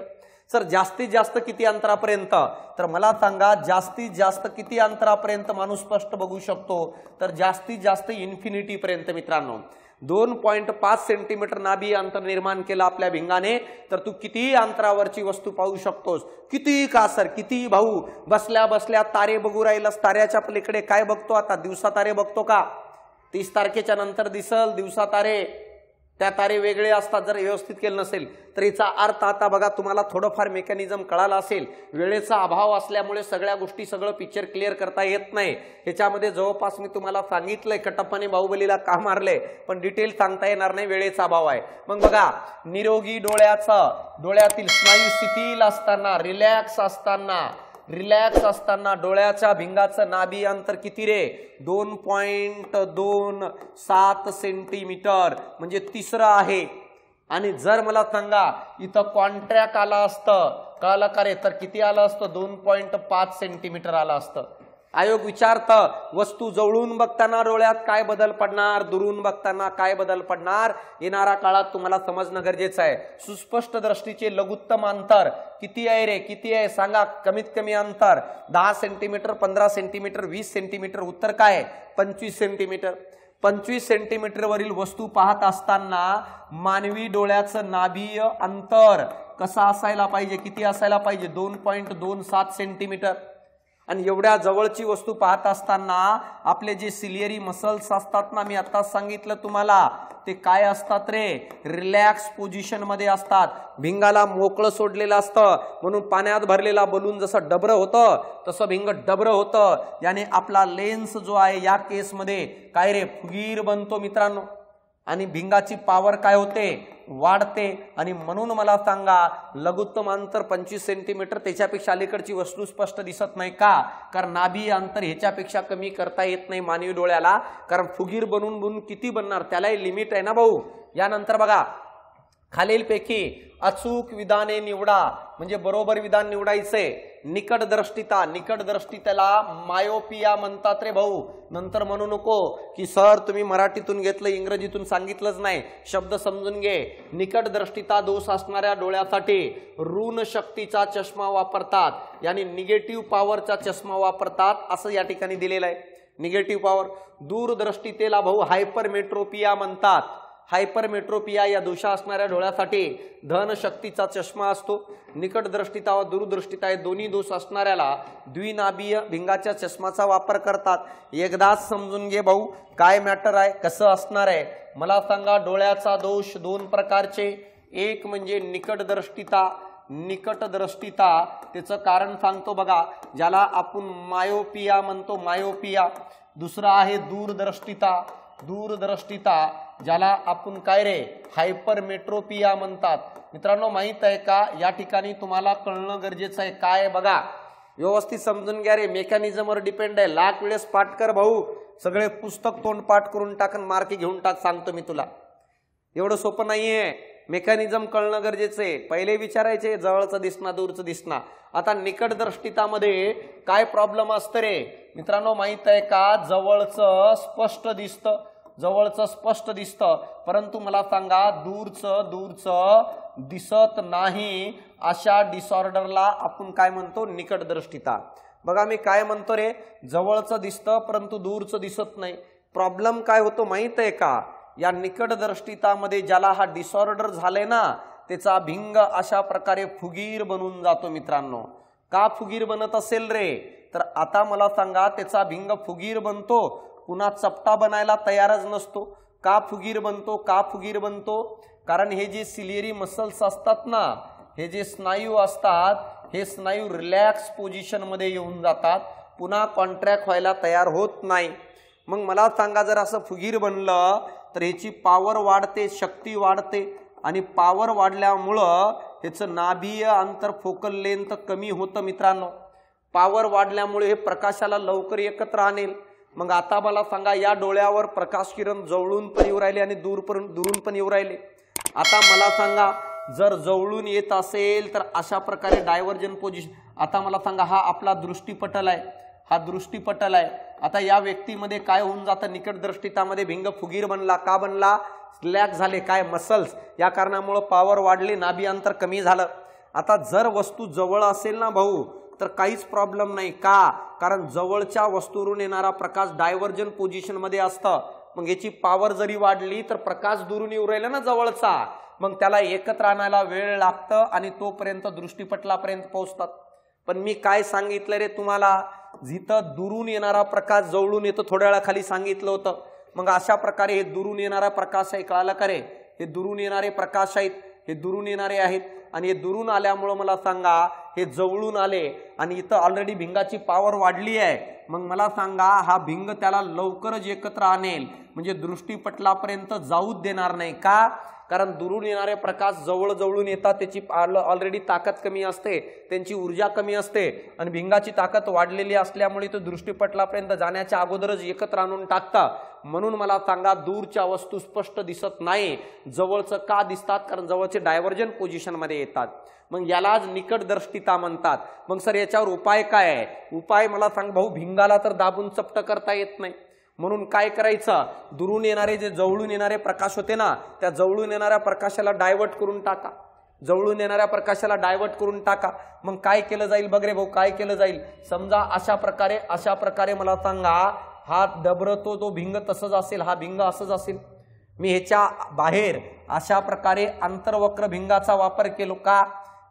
सर जास्तीत जास्त किती अंतरापर्यंत, तर मला सांगा जास्तीत जास्त किती अंतरापर्यंत माणूस स्पष्ट बघू शकतो, तर जास्तीत जास्त इन्फिनिटी पर्यंत मित्रांनो। 2.5 सेंटीमीटर नाभी अंतर निर्माण केलं आपल्या भिंगाने, तर तू किती अंतरावरची वस्तू पाहू शकतोस, किती का सर किती भाऊ, बसल्या बसल्या तारे बघू राहिलास, ताऱ्याच्या पलीकडे काय बघतो आता दिवसा तारे बघतो का, 30 तारखेच्या नंतर दिसल दिवसा तारे, त्या तारे वेगळे असतात जर व्यवस्थित केलं नसेल, तर याचा अर्थ आता बघा तुम्हाला थोडंफार मेकॅनिझम कळाला असेल, वेळेचा अभाव असल्यामुळे सगळ्या गोष्टी सगळं पिक्चर क्लिअर करता येत नाही, ह्याच्यामध्ये जवळपास मी तुम्हाला सांगितलंय कटप्पाने बाहुबलीला का मारले, पण डिटेल सांगता येणार नाही वेळेचा अभाव आहे। मग बघा निरोगी डोळ्यातील स्नायू शिथिल असताना रिलॅक्स असताना डोळ्याच्या भिंगाचं नाभी अंतर किती रे 2.27 सेंटीमीटर म्हणजे तिसरं आहे। आणि जर मला सांगा इथं कॉन्ट्रॅक्ट आला असतं कळलं का रे, तर किती आलं असतं 2.5 सेंटीमीटर आलं असतं। आयोग विचारतं वस्तू जवळून बघताना डोळ्यात काय बदल पडणार, दुरून बघताना काय बदल पडणार, येणाऱ्या काळात तुम्हाला समजणं गरजेचं आहे। सुस्पष्ट दृष्टीचे लघुत्तम अंतर किती आहे रे, किती आहे सांगा, कमीत कमी अंतर 10 सेंटीमीटर 15 सेंटीमीटर 20 सेंटीमीटर, उत्तर काय आहे 25 सेंटीमीटर। 25 सेंटीमीटर वरील वस्तू पाहत असताना मानवी डोळ्याचं नाभीय अंतर कसं असायला पाहिजे, किती असायला पाहिजे 2.27 सेंटीमीटर। आणि एवढ्या जवळची वस्तू पाहत असताना आपले जे सिलियरी मसल्स असतात ना, मी आता सांगितलं तुम्हाला ते काय असतात रे, रिलॅक्स पोझिशन मध्ये असतात, भिंगाला मोकळं सोडलेलं असतं, म्हणून पाण्यात भरलेला बलून जसं डबरं होतं तसं भिंग डबरं होतं, याने आपला लेन्स जो आहे या केस मध्ये काय रे फुगीर बनतो मित्रांनो, आणि भिंगाची पॉवर काय होते वाढते। आणि म्हणून मला सांगा लघुत्तम अंतर 25 सेंटीमीटर, त्याच्यापेक्षा अलीकडची वस्तू स्पष्ट दिसत नाही का, कारण नाभी अंतर ह्याच्यापेक्षा कमी करता येत नाही मानवी डोळ्याला, कारण फुगीर बनून किती बनणार त्यालाही लिमिट आहे ना भाऊ। यानंतर बघा खालीलपैकी अचूक विधाने निवडा, म्हणजे बरोबर विधान निवडायचंय. निकट दृष्टिता, निकट दृष्टितेला मायोपिया म्हणतात रे भाऊ. नंतर म्हणू नको की सर तुम्ही मराठीतून घेतलं इंग्रजीतून सांगितलंच नाही. शब्द समजून घे. निकट दृष्टिता दोष असणाऱ्या डोळ्यासाठी ऋण शक्तीचा चष्मा वापरतात, यानी निगेटिव्ह पॉवरचा चष्मा वापरतात असं या ठिकाणी दिलेलं आहे. Negative power. दूरदृष्टितेला भाऊ हायपरमेट्रोपिया म्हणतात. हायपरमेट्रोपिया या दोषा असणाऱ्या डोळ्यासाठी धन शक्तीचा चष्मा असतो. निकट दृष्टिता व दूरदृष्टिता हे दोन्ही दोष असणाऱ्याला द्विनाभीय भिंगाच्या चष्माचा वापर करतात. एकदाच समजून घे भाऊ काय मॅटर आहे, कसं असणार आहे. मला सांगा, डोळ्याचा दोष दोन प्रकारचे. एक म्हणजे निकट दृष्टिता. निकट दृष्टिता त्याचं कारण सांगतो बघा, ज्याला आपण मायोपिया म्हणतो, मायोपिया. दुसरा आहे दूरदृष्टिता. दूरदृष्टिता ज्याला आपण काय रे हायपरमेट्रोपिया म्हणतात. मित्रांनो माहित आहे का, या ठिकाणी तुम्हाला कळणं गरजेचं आहे. काय बघा, व्यवस्थित समजून घ्या रे. मेकॅनिझमवर डिपेंड आहे. लाख वेळेस पाठ कर भाऊ, सगळे पुस्तक तोंड पाठ करून टाक, मार्क घेऊन टाक, सांगतो मी तुला. एवढं सोपं नाहीये. मेकॅनिझम कळणं गरजेचं आहे. पहिले विचारायचे जवळचं दिसणार दूरचं दिसणार. आता निकट दृष्टितामध्ये काय प्रॉब्लेम असतं रे मित्रांनो माहित आहे का, जवळचं स्पष्ट दिसतं, जवळचं स्पष्ट दिसतं, परंतु मला सांगा दूरचं दिसत नाही. अशा डिसऑर्डरला आपण काय म्हणतो, निकट दृष्टिता. बघा मी काय म्हणतो रे, जवळचं दिसतं परंतु दूरचं दिसत नाही. प्रॉब्लेम काय होतो माहित आहे का, या निकट दृष्टितामध्ये ज्याला हा डिसऑर्डर झाले ना, त्याचा भिंग अशा प्रकारे फुगीर बनून जातो. मित्रांनो का फुगीर बनत असेल रे, तर आता मला सांगा, त्याचा भिंग फुगीर बनतो, पुन्हा चपटा बनायला तयारच नसतो. का फुगीर बनतो, का फुगीर बनतो, कारण हे जे सिलियरी मसल्स असतात ना, हे जे स्नायू असतात, हे स्नायू रिलॅक्स पोझिशन मध्ये येऊन जातात, पुन्हा कॉन्ट्रॅक्ट व्हायला तयार होत नाही. मग मला सांगा, जर असं फुगीर बनलं तर ह्याची पॉवर वाढते, शक्ती वाढते, आणि पॉवर वाढल्यामुळं ह्याचं नाभीय अंतर फोकल लेंथ कमी होतं. मित्रांनो पॉवर वाढल्यामुळे हे प्रकाशाला लवकर एकत्र आणेल. मग आता मला सांगा, या डोळ्यावर प्रकाश किरण जवळून पण येऊ राहिले आणि दुरून पण येऊ राहिले. आता मला सांगा, जर जवळून येत असेल तर अशा प्रकारे डायव्हर्जन पोझिशन. आता मला सांगा, हा आपला दृष्टीपटल आहे, हा दृष्टीपटल आहे. आता या व्यक्तीमध्ये काय होऊन जातं, निकट दृष्टितामध्ये भिंग फुगीर बनला. का बनला, रिलॅक्स झाले, काय मसल्स, या कारणामुळे पॉवर वाढली, नाभी अंतर कमी झालं. आता जर वस्तू जवळ असेल ना भाऊ, तर काहीच प्रॉब्लेम नाही. का, कारण जवळच्या वस्तूवरून येणारा प्रकाश डायव्हर्जन पोझिशन मध्ये असतं. मग याची पॉवर जरी वाढली तर प्रकाश दुरून येऊ राहिला ना जवळचा, मग त्याला एकत्र आणायला वेळ लागतं आणि तोपर्यंत दृष्टीपटलापर्यंत पोहोचतात. पण मी काय सांगितलं रे तुम्हाला, जिथं दुरून येणारा प्रकाश जवळून येतो, थोड्या वेळाखाली सांगितलं होतं. मग अशा प्रकारे हे दुरून येणारा प्रकाश आहे, कळालं का रे, हे दुरून येणारे प्रकाश आहेत, हे दुरून येणारे आहेत. आणि हे दुरून आल्यामुळं मला सांगा, हे जवळून आले आणि इथं ऑलरेडी भिंगाची पॉवर वाढली आहे. मग मला सांगा, हा भिंग त्याला लवकरच एकत्र आणेल, म्हणजे दृष्टीपटलापर्यंत जाऊच देणार नाही. का, कारण दुरून येणारे प्रकाश जवळून येतात, त्याची ऑलरेडी ताकद कमी असते, त्यांची ऊर्जा कमी असते, आणि भिंगाची ताकद वाढलेली असल्यामुळे तो दृष्टीपटलापर्यंत जाण्याच्या अगोदरच एकत्र आणून टाकता. म्हणून मला सांगा, दूरच्या वस्तू स्पष्ट दिसत नाही, जवळचं का दिसतात, कारण जवळचे डायव्हर्जन पोझिशन मध्ये येतात. मग यालाच निकट दृष्टिता म्हणतात. मग सर याच्यावर उपाय काय आहे, उपाय मला सांग भाऊ, भिंगाला तर दाबून चपट करता येत नाही, म्हणून काय करायचं, दुरून येणारे जे जवळून येणारे प्रकाश होते ना, त्या जवळून येणाऱ्या प्रकाशाला डायव्हर्ट करून टाका, जवळून येणाऱ्या प्रकाशाला डायव्हर्ट करून टाका. मग काय केलं जाईल बघ रे भाऊ, काय केलं जाईल, समजा अशा प्रकारे मला सांगा, हा डबरतो तो भिंग तसंच असेल, हा भिंग असंच असेल. मी ह्याच्या बाहेर अशा प्रकारे आंतरवक्र भिंगाचा वापर केलो. का,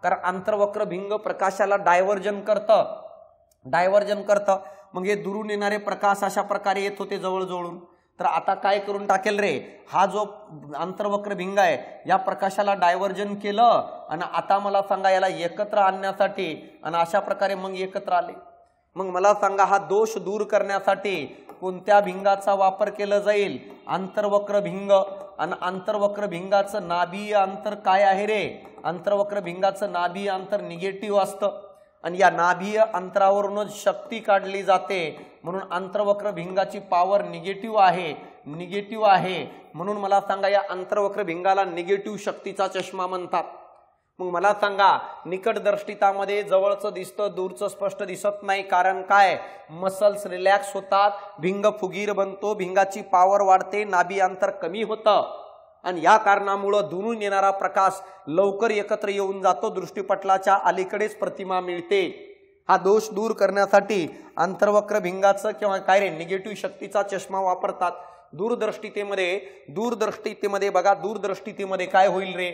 कारण आंतरवक्र भिंग प्रकाशाला डायव्हर्जन करतं. मग हे दुरून येणारे प्रकाश अशा प्रकारे येत होते जवळजवळून. तर आता काय करून टाकेल रे, हा जो आंतरवक्र भिंग आहे, या प्रकाशाला डायव्हर्जन केलं, आणि आता मला सांगा, याला एकत्र आणण्यासाठी, आणि अशा प्रकारे मग एकत्र आले. मग मला सांगा, हा दोष दूर करण्यासाठी कोणत्या भिंगाचा वापर केला जाईल, आंतरवक्र भिंग. आणि आंतरवक्र भिंगाचं नाभीय अंतर काय आहे रे, आंतरवक्र भिंगाचं नाभीय अंतर निगेटिव्ह असतं, आणि या नाभीय अंतरावरूनच शक्ती काढली जाते. म्हणून आंतरवक्र भिंगाची पॉवर निगेटिव्ह आहे. निगेटिव्ह आहे, म्हणून मला सांगा या अंतर्वक्र भिंगाला निगेटिव्ह शक्तीचा चष्मा म्हणतात. मग मला सांगा निकट दृष्टितामध्ये जवळचं दिसतं, दूरचं स्पष्ट दिसत नाही. कारण काय? मसल्स रिलॅक्स होतात, भिंग फुगीर बनतो, भिंगाची पॉवर वाढते, नाभी अंतर कमी होतं आणि या कारणामुळं दुरून येणारा प्रकाश लवकर एकत्र येऊन जातो, दृष्टीपटलाच्या अलीकडेच प्रतिमा मिळते. हा दोष दूर करण्यासाठी अंतर्वक्र भिंगाचं किंवा काय रे निगेटिव्ह शक्तीचा चष्मा वापरतात. दूरदृष्टितेमध्ये बघा, दूरदृष्टितेमध्ये काय होईल रे?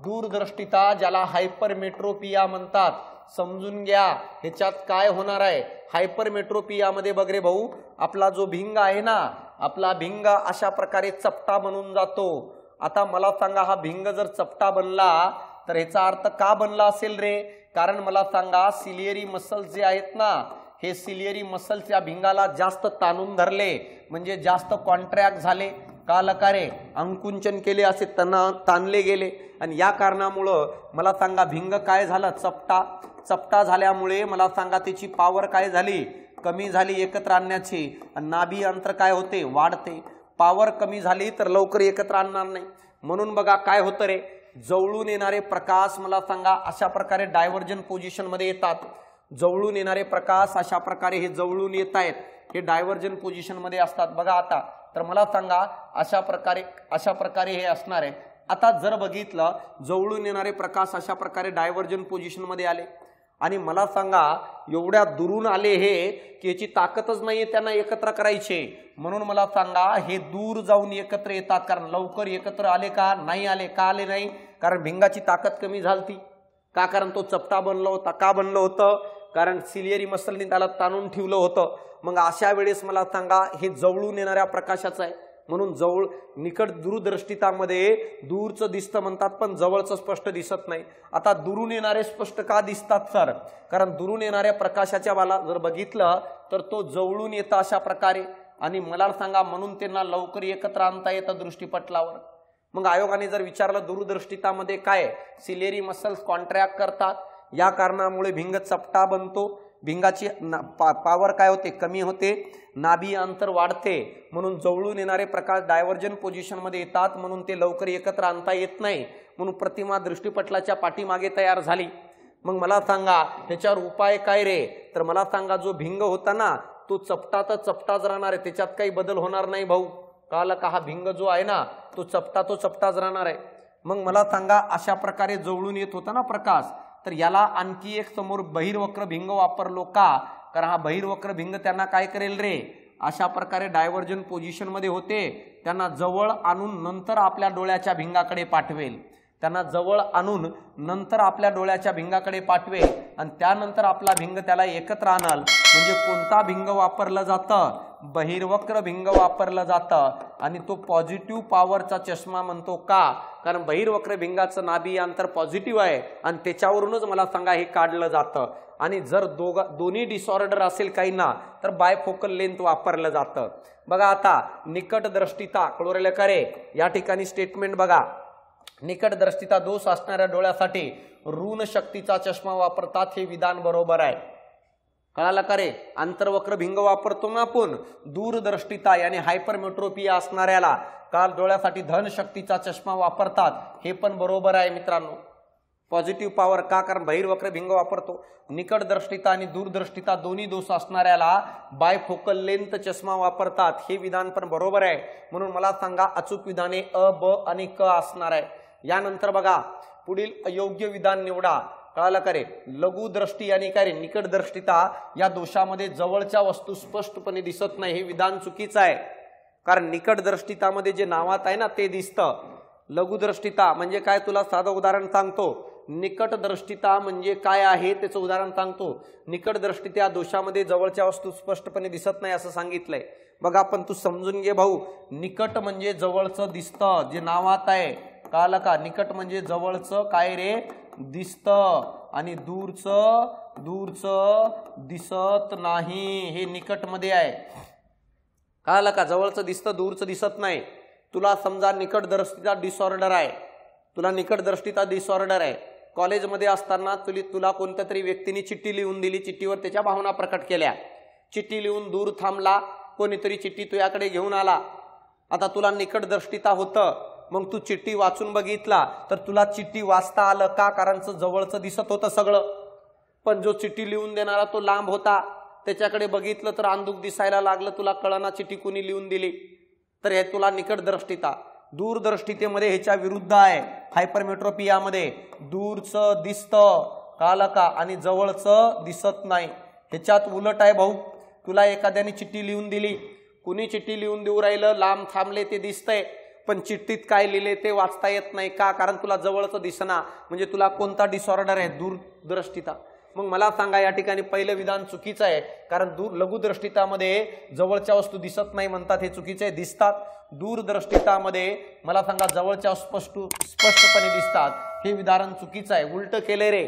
दूरदृष्टिता ज्याला हायपरमेट्रोपिया म्हणतात. समजून घ्या ह्याच्यात काय होणार आहे. हायपरमेट्रोपियामध्ये बघ रे भाऊ, आपला जो भिंग आहे ना, आपला भिंग अशा प्रकारे चपटा बनून जातो. आता मला सांगा हा भिंग जर चपटा बनला तर ह्याचा अर्थ का बनला असेल रे? कारण मला सांगा सिलियरी मसल्स जे आहेत ना, हे सिलियरी मसल्स या भिंगाला जास्त ताणून धरले, म्हणजे जास्त कॉन्ट्रॅक्ट झाले. का लकारे अंकुंचन केले, असे ताणले गेले आणि या कारणामुळं मला सांगा भिंग काय झालं? चपटा झाल्यामुळे मला सांगा त्याची पॉवर काय झाली? कमी झाली एकत्र आणण्याची. नाभी अंतर काय होते? वाढते. पॉवर कमी झाली तर लवकर एकत्र आणणार नाही. म्हणून बघा काय होतं रे, जवळून येणारे प्रकाश मला सांगा अशा प्रकारे डायव्हर्जन पोझिशन मध्ये येतात. जवळून येणारे प्रकाश अशा प्रकारे हे जवळून येत आहेत, हे डायव्हर्जन पोझिशन मध्ये असतात. बघा आता तर मला सांगा अशा प्रकारे हे असणार आहे. आता जर बघितलं जवळून येणारे प्रकाश अशा प्रकारे डायव्हर्जन पोझिशन मध्ये आले आणि मला सांगा एवढ्या दुरून आले हे की याची ताकदच नाहीये त्यांना एकत्र करायचे, म्हणून मला सांगा हे दूर जाऊन एकत्र येतात. कारण लवकर एकत्र आले का? नाही आले. का आले नाही? कारण भिंगाची ताकद कमी झालती. का? कारण तो चपटा बनला होता. का बनलं होतं? कारण सिलियरी मसलनी त्याला ताणून ठेवलं होतं. मग अशा वेळेस मला सांगा हे जवळून येणाऱ्या प्रकाशाचं आहे, म्हणून निकट दूरदृष्टितामध्ये दूरचं दिसतं म्हणतात, पण जवळचं स्पष्ट दिसत नाही. आता दुरून येणारे स्पष्ट का दिसतात सर? कारण दुरून येणाऱ्या प्रकाशाच्या वाला जर बघितलं तर तो जवळून येतं अशा प्रकारे आणि मला सांगा म्हणून त्यांना लवकर एकत्र आणता येतं दृष्टीपटलावर. मग आयोगाने जर विचारलं दूरदृष्टितामध्ये काय? सिलियरी मसल्स कॉन्ट्रॅक्ट करतात, या कारणामुळे भिंग चपटा बनतो, भिंगाची पॉवर काय होते? कमी होते, नाभी अंतर वाढते, म्हणून जवळून येणारे प्रकाश डायव्हर्जन पोझिशन मध्ये येतात, म्हणून ते लवकर एकत्र आणता येत नाही, म्हणून प्रतिमा दृष्टीपटलाच्या पाठीमागे तयार झाली. मग मला सांगा त्याच्यावर उपाय काय रे? तर मला सांगा जो भिंग होता ना तो चपटाच राहणार आहे, त्याच्यात काही बदल होणार नाही भाऊ. कळलं का? हा भिंग जो आहे ना तो चपटाच राहणार आहे. मग मला सांगा अशा प्रकारे जवळून येत होता ना प्रकाश, तर याला आणखी एक समोर बहिर्वक्र भिंग वापरलो. का? कारण हा बहिर्वक्र भिंग त्यांना काय करेल रे? अशा प्रकारे डायव्हर्जन पोझिशन मध्ये होते, त्यांना जवळ आणून नंतर आपल्या डोळ्याच्या भिंगाकडे पाठवेल. आणि त्यानंतर आपला भिंग त्याला एकत्र आणल. म्हणजे कोणता भिंग वापरलं जातं? बहिर्वक्र भिंग वापरलं जातं आणि तो पॉझिटिव्ह पॉवरचा चष्मा म्हणतो. का? कारण बहिर्वक्र भिंगाचं नाभी अंतर पॉझिटिव्ह आहे आणि त्याच्यावरूनच मला सांगा हे काढलं जातं. आणि जर दोन्ही डिसऑर्डर असेल काही ना तर बायफोकल लेंथ वापरलं जातं. बघा आता निकट दृष्टिता कळवलेलं करे या ठिकाणी स्टेटमेंट बघा. निकट दृष्टिता दोष असणाऱ्या डोळ्यासाठी ऋण शक्तीचा चष्मा वापरतात, हे विधान बरोबर आहे. कळालं का रे? अंतर्वक्र भिंग वापरतो ना आपण. दूरदृष्टिता यानी हायपरमेट्रोपिया असणाऱ्याला काल डोळ्यासाठी धन शक्तीचा चष्मा वापरतात, हे पण बरोबर आहे मित्रांनो. पॉझिटिव्ह पॉवर का? कारण बहिर्वक्र भिंग वापरतो. निकट दृष्टिता आणि दूरदृष्टिता दोन्ही दोष असणाऱ्याला बायफोकल लेंथ चष्मा वापरतात, हे विधान पण बरोबर आहे. म्हणून मला सांगा अचूक विधाने अ, ब आणि क असणार आहे. यानंतर बघा पुढील अयोग्य विधान निवडा. कळालं का रे? लघु दृष्टी आणि काय रे निकट दृष्टिता या दोषामध्ये जवळच्या वस्तू स्पष्टपणे दिसत नाही, हे विधान चुकीचं आहे. कारण निकट दृष्टितामध्ये जे नावात आहे ना ते दिसतं. लघु दृष्टिता म्हणजे काय? तुला साधं उदाहरण सांगतो. निकट दृष्टिता म्हणजे काय आहे त्याचं उदाहरण सांगतो. निकट दृष्टिता दोषामध्ये जवळच्या वस्तू स्पष्टपणे दिसत नाही असं सांगितलंय. बघा पण तू समजून घे भाऊ. निकट म्हणजे जवळचं दिसतं, जे नावात आहे. कळालं का? निकट म्हणजे जवळचं काय रे? दिसतं आणि दूरचं दिसत नाही, हे निकट मध्ये आहे. कळालं का? जवळचं दिसतं, दूरचं दिसत नाही. तुला समजा निकट दृष्टीचा डिसऑर्डर आहे. कॉलेजमध्ये असताना तुला कोणत्या तरी व्यक्तीने चिठ्ठी लिहून दिली, चिठ्ठीवर त्याच्या भावना प्रकट केल्या. चिठ्ठी लिहून दूर थांबला कोणीतरी चिठ्ठी तुझ्याकडे घेऊन आला, आता तुला निकट दृष्टिता होतं, मग तू चिठ्ठी वाचून बघितला तर तुला चिठ्ठी वाचता आलं का? कारण जवळचं दिसत होतं सगळं, पण जो चिठ्ठी लिहून देणारा तो लांब होता, त्याच्याकडे बघितलं तर अंधुक दिसायला लागलं, तुला कळना चिठ्ठी कुणी लिहून दिली. तर हे तुला निकट दृष्टिता. दूरदृष्टितेमध्ये ह्याच्या विरुद्ध आहे. हायपरमेट्रोपियामध्ये दूरचं दिसतं कळलं का आणि जवळचं दिसत नाही. ह्याच्यात उलट आहे भाऊ. तुला एखाद्याने चिठ्ठी लिहून दिली, कुणी चिठ्ठी लिहून देऊ राहिलं, लांब थांबले ते दिसतंय, पण चिठ्ठीत काय लिहिले ते वाचता येत नाही का? कारण तुला जवळचं दिसना. म्हणजे तुला कोणता डिसऑर्डर आहे? दूरदृष्टिता. मग मला सांगा, या ठिकाणी पहिलं विधान चुकीचं आहे, कारण लघुदृष्टितामध्ये जवळच्या वस्तू दिसत नाही म्हणतात, हे चुकीचे आहे. दिसतात. दूरदृष्टितामध्ये मला सांगा जवळच्या स्पष्टपणे दिसतात, हे विधान चुकीचं आहे. उलट केले रे.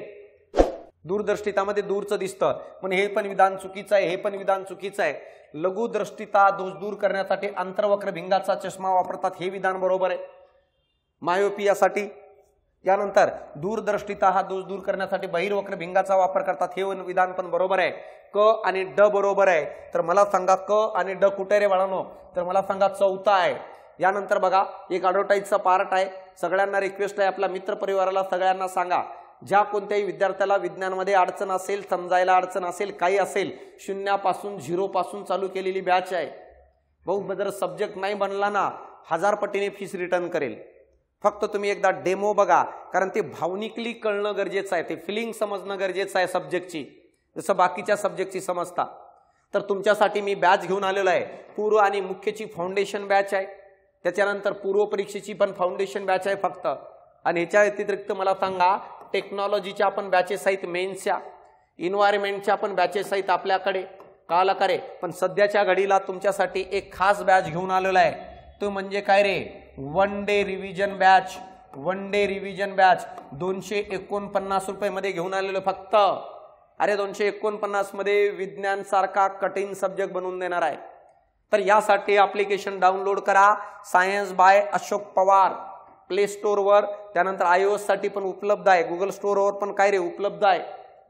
दूरदृष्टितामध्ये दूरचं दिसतं, पण हे पण विधान चुकीचं आहे, हे पण विधान चुकीचं आहे. लघुदृष्टिता दोष दूर करण्यासाठी अंतर्वक्र भिंगाचा चष्मा वापरतात, हे विधान बरोबर आहे मायोपियासाठी. यानंतर दूरदृष्टिता हा दोष दूर करण्यासाठी बहिर्वक्र भिंगाचा वापर करतात, हे विधान पण बरोबर आहे. क आणि ड बरोबर आहे. तर मला सांगा क आणि ड कुठे रे बाळांनो? तर मला सांगा चौथा आहे. यानंतर बघा एक ॲडव्हर्टाईजचा पार्ट आहे. सगळ्यांना रिक्वेस्ट आहे, आपल्या मित्र परिवाराला सगळ्यांना सांगा, ज्या कोणत्याही विद्यार्थ्याला विज्ञानमध्ये अडचण असेल, समजायला अडचण असेल, काही असेल, शून्यापासून 0 पासून चालू केलेली बॅच आहे भाऊ. जर सब्जेक्ट नाही बनला ना, 1000 पटीने फीस रिटर्न करेल. फक्त तुम्ही एकदा डेमो बघा, कारण ते भावनिकली कळणं गरजेचं आहे, ते फिलिंग समजणं गरजेचं आहे सब्जेक्टची, जसं बाकीच्या सब्जेक्टची समजता. तर तुमच्यासाठी मी बॅच घेऊन आलेलो आहे. पूर्व आणि मुख्यची फाउंडेशन बॅच आहे, त्याच्यानंतर पूर्व परीक्षेची पण फाउंडेशन बॅच आहे फक्त. आणि ह्याच्या व्यतिरिक्त मला सांगा टेक्नॉलॉजीच्या पण बॅचेस आहेत, मेन्सच्या, इन्व्हायरमेंटच्या पण बॅचेस आहेत आपल्याकडे कळलं का रे. पण सध्याच्या घडीला तुमच्यासाठी एक खास बॅच घेऊन आलेला आहे, तो म्हणजे काय रे? 1 day revision batch. 1 day revision batch 249 रुपये मध्ये घेऊन आलेलो फक्त. अरे 249 मध्ये विज्ञान सारखा कठीण सब्जेक्ट बनवून देणार आहे. तर यासाठी ऍप्लिकेशन डाउनलोड करा, science by Ashok Pawar, play स्टोअरवर. त्यानंतर iOS साठी पण उपलब्ध आहे, गुगल स्टोअरवर पण काय रे उपलब्ध आहे.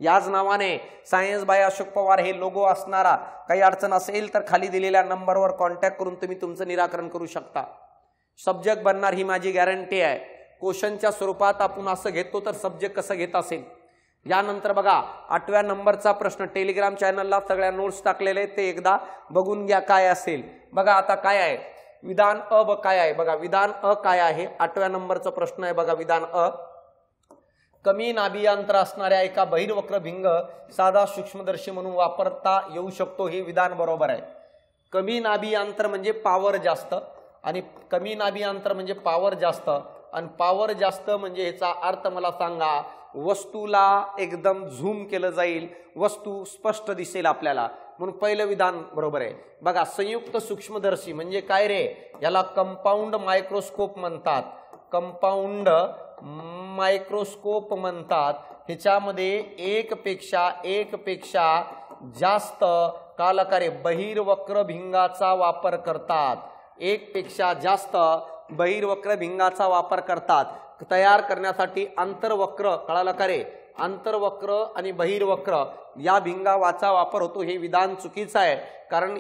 याच नावाने सायन्स बाय अशोक पवार हे लोगो असणारा. काही अडचण असेल तर खाली दिलेल्या नंबरवर कॉन्टॅक्ट करून तुम्ही तुमचं निराकरण करू शकता. सब्जेक्ट बनणार ही माझी गॅरंटी आहे. क्वेश्चनच्या स्वरूपात आपण असं घेतो तर सब्जेक्ट कसं घेत असेल. यानंतर बघा 8व्या नंबरचा प्रश्न टेलिग्राम चॅनलला सगळ्या नोट्स टाकलेले, ते एकदा बघून घ्या काय असेल. बघा आता काय आहे विधान अ काय आहे. बघा विधान अ काय आहे, 8व्या नंबरचा प्रश्न आहे. बघा विधान अ, कमी नाभी अंतर असणाऱ्या एका बहिर्वक्र भिंग साधा सूक्ष्मदर्शी म्हणून वापरता येऊ शकतो, हे विधान बरोबर आहे. कमी नाभी अंतर म्हणजे पॉवर जास्त, आणि कमी नाभी अंतर म्हणजे पॉवर जास्त, आणि पॉवर जास्त म्हणजे ह्याचा अर्थ मला सांगा वस्तूला एकदम झूम केलं जाईल, वस्तू स्पष्ट दिसेल आपल्याला, म्हणून पहिलं विधान बरोबर आहे. बघा संयुक्त सूक्ष्मदर्शी म्हणजे काय रे? याला कंपाऊंड मायक्रोस्कोप म्हणतात. कंपाऊंड मायक्रोस्कोप म्हणतात. ह्याच्यामध्ये एक पेक्षा जास्त कालकारे बहिर्वक्र भिंगाचा वापर करतात. एक पेक्षा जास्त बहिर्वक्र भिंगाचा वापर करतात. तयार करण्यासाठी आंतरवक्र कळालं का रे? आंतरवक्र आणि बहिर्वक्र या भिंगाचा वापर होतो. हे विधान चुकीचं आहे, कारण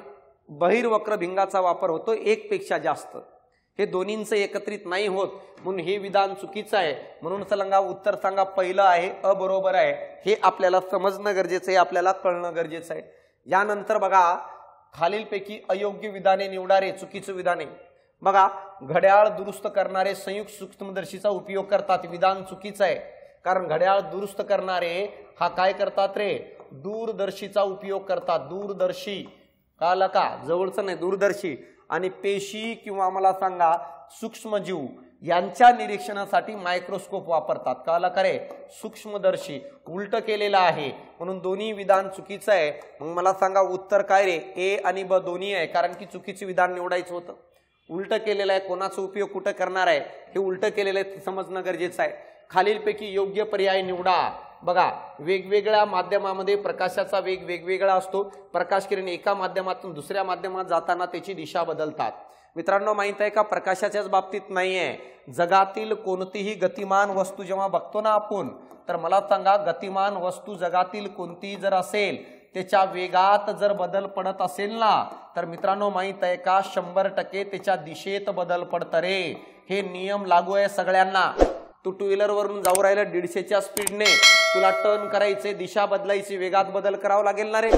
बहिर्वक्र भिंगाचा वापर होतो एक पेक्षा जास्त. हे दोन्हींचं एकत्रित नाही होत, म्हणून हे विधान चुकीचं आहे. म्हणून चला उत्तर सांगा, पहिलं आहे अ बरोबर आहे. हे आपल्याला समजणं गरजेचं आहे, आपल्याला कळणं गरजेचं आहे. यानंतर बघा खालीलपैकी अयोग्य विधाने निवडारे. चुकीचं विधाने बघा, घड्याळ दुरुस्त करणारे संयुक्त सूक्ष्मदर्शीचा उपयोग करतात. विधान चुकीचं आहे, कारण घड्याळ दुरुस्त करणारे हा काय करतात रे? दूरदर्शीचा उपयोग करतात. दूरदर्शी कळलं का? जवळचं नाही, दूरदर्शी. आणि पेशी किंवा मला सांगा सूक्ष्मजीव यांच्या निरीक्षणासाठी मायक्रोस्कोप वापरतात. कळलं का रे? सूक्ष्मदर्शी उलट केलेलं आहे, म्हणून दोन्ही विधान चुकीचं आहे. मग मला सांगा उत्तर काय रे? ए आणि ब दोन्ही आहे, कारण की चुकीचं विधान निवडायचं होतं. उलट केलेलं आहे, कोणाचा उपयोग कुठं करणार आहे हे उलट केलेलं आहे, समजणं गरजेचं आहे. खालीलपैकी योग्य पर्याय निवडा. बघा वेगवेगळ्या माध्यमामध्ये प्रकाशाचा वेग वेगवेगळा असतो. प्रकाश किरण एका माध्यमातून दुसऱ्या माध्यमात जाताना त्याची दिशा बदलतात. मित्रांनो माहित आहे का, प्रकाशाच्याच बाबतीत नाहीये, जगातील कोणतीही गतिमान वस्तू जेव्हा बघतो ना आपण, तर मला सांगा गतिमान वस्तू जगातील कोणतीही जर असेल त्याच्या वेगात जर बदल पडत असेल ना तर मित्रांनो माहित आहे का 100% त्याच्या दिशेत बदल पडतं रे। हे नियम लागू आहे सगळ्यांना। तू टू व्हीलर वरून जाऊ राहिला 150च्या स्पीडने, तुला टर्न करायचे, दिशा बदलायची, वेगात बदल करावा लागेल ना रे।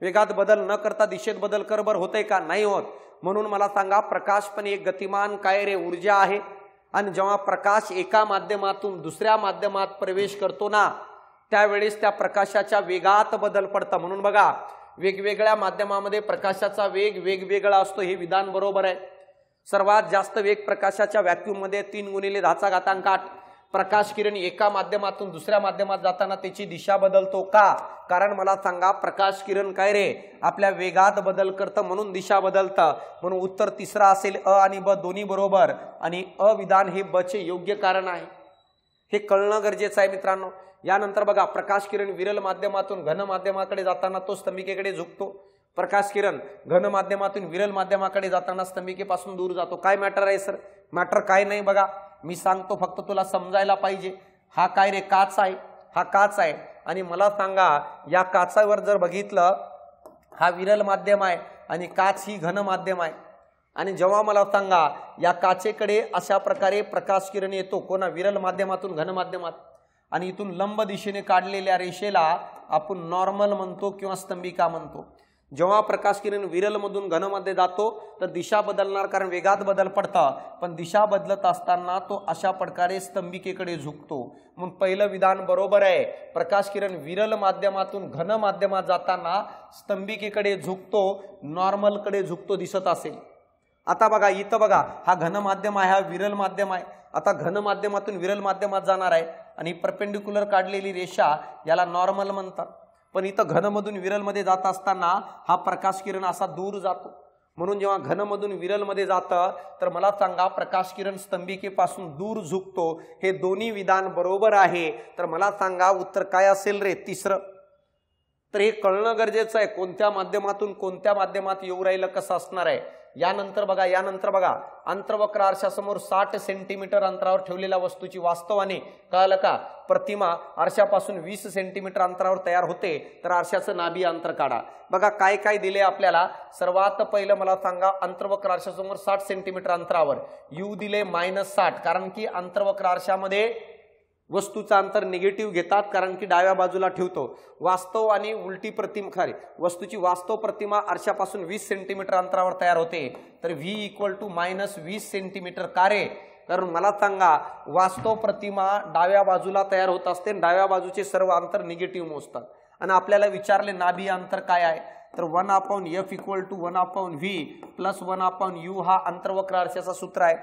वेगात बदल न करता दिशेत बदल कर बर होतंय का? नाही होत। म्हणून मला सांगा प्रकाश पण एक गतिमान काय रे ऊर्जा आहे आणि जेव्हा प्रकाश एका माध्यमातून दुसऱ्या माध्यमात प्रवेश करतो ना त्यावेळेस त्या प्रकाशाच्या वेगात बदल पडतं। म्हणून बघा वेगवेगळ्या माध्यमामध्ये प्रकाशाचा वेग वेगवेगळा असतो, हे विधान बरोबर आहे। सर्वात जास्त वेग प्रकाशाच्या व्हॅक्यूम मध्ये 3×10⁸ प्रकाश किरण एका माध्यमातून दुसऱ्या माध्यमात जाताना त्याची दिशा बदलतो का? कारण मला सांगा प्रकाश किरण काय रे आपल्या वेगात बदल करतं म्हणून दिशा बदलतं। म्हणून उत्तर तिसरा असेल अ आणि ब दोन्ही बरोबर आणि अ विधान हे ब चे योग्य कारण आहे। हे कळणं गरजेचं आहे मित्रांनो। यानंतर बघा प्रकाश किरण विरल माध्यमातून घन माध्यमाकडे जाताना तो स्तंभिकेकडे झुकतो। प्रकाश किरण घन माध्यमातून विरल माध्यमाकडे जाताना स्तंभिकेपासून दूर जातो। काय मॅटर आहे सर? मॅटर काय नाही बघा, मी सांगतो फक्त तुला समजायला पाहिजे। हा काय रे काच आहे, हा काच आहे आणि मला सांगा या काचावर जर बघितलं हा विरल माध्यम आहे आणि काच ही घन माध्यम आहे आणि जेव्हा मला सांगा या काचेकडे अशा प्रकारे प्रकाश किरण येतो कोणा विरल माध्यमातून घन माध्यमात आणि इथून लंब दिशेने काढलेल्या रेषेला आपण नॉर्मल म्हणतो किंवा स्तंभिका म्हणतो। जेव्हा प्रकाश किरण विरल मधून घन मध्ये जातो तर दिशा बदलणार कारण वेगात बदल पडतं, पण दिशा बदलत असताना तो अशा प्रकारे स्तंभिकेकडे झुकतो। म्हणून पहिलं विधान बरोबर आहे, प्रकाश किरण विरल माध्यमातून घन माध्यमात जाताना स्तंभिकेकडे झुकतो, नॉर्मल कडे झुकतो दिसत असेल। आता बघा इथं बघा हा घन माध्यम आहे, हा विरल माध्यम आहे। आता घन माध्यमातून विरल माध्यमात जाणार आहे आणि परपेंडिक्युलर काढलेली रेषा याला नॉर्मल म्हणतात, पण इथं घनमधून विरलमध्ये जात असताना हा प्रकाश किरण असा दूर जातो। म्हणून जेव्हा घनमधून विरलमध्ये जातं तर मला सांगा प्रकाश किरण स्तंभिकेपासून दूर झुकतो। हे दोन्ही विधान बरोबर आहे, तर मला सांगा उत्तर काय असेल रे तिसरं। तर हे कळणं गरजेचं आहे कोणत्या माध्यमातून कोणत्या माध्यमात येऊ राहिलं कसं असणार आहे। यानंतर बघा अंतर्वक्र आरशासमोर 60 सेंटीमीटर अंतरावर ठेवलेल्या वस्तूची वास्तवाने कळलं का प्रतिमा आरशापासून 20 सेंटीमीटर अंतरावर तयार होते, तर आरशाचं नाभी अंतर काढा। बघा काय काय दिले आपल्याला। सर्वात पहिलं मला सांगा अंतर्वक्र आरशासमोर 60 सेंटीमीटर अंतरावर यू दिले -60 कारण की अंतर्वक्र आरशामध्ये वस्तूचा अंतर निगेटिव्ह घेतात कारण की डाव्या बाजूला ठेवतो। वास्तव आणि उलटी प्रतिमा खरी वस्तूची वास्तव प्रतिमा आरशापासून 20 सेंटीमीटर अंतरावर तयार होते, तर v = -20 सेंटीमीटर का रे? कारण मला सांगा वास्तव प्रतिमा डाव्या बाजूला तयार होत असते, डाव्या बाजूचे सर्व अंतर निगेटिव्ह मोजतात आणि आपल्याला विचारले नाभी अंतर काय आहे, तर 1/f = 1/v + 1/u हा अंतर्वक्र आरशाचा सूत्र आहे।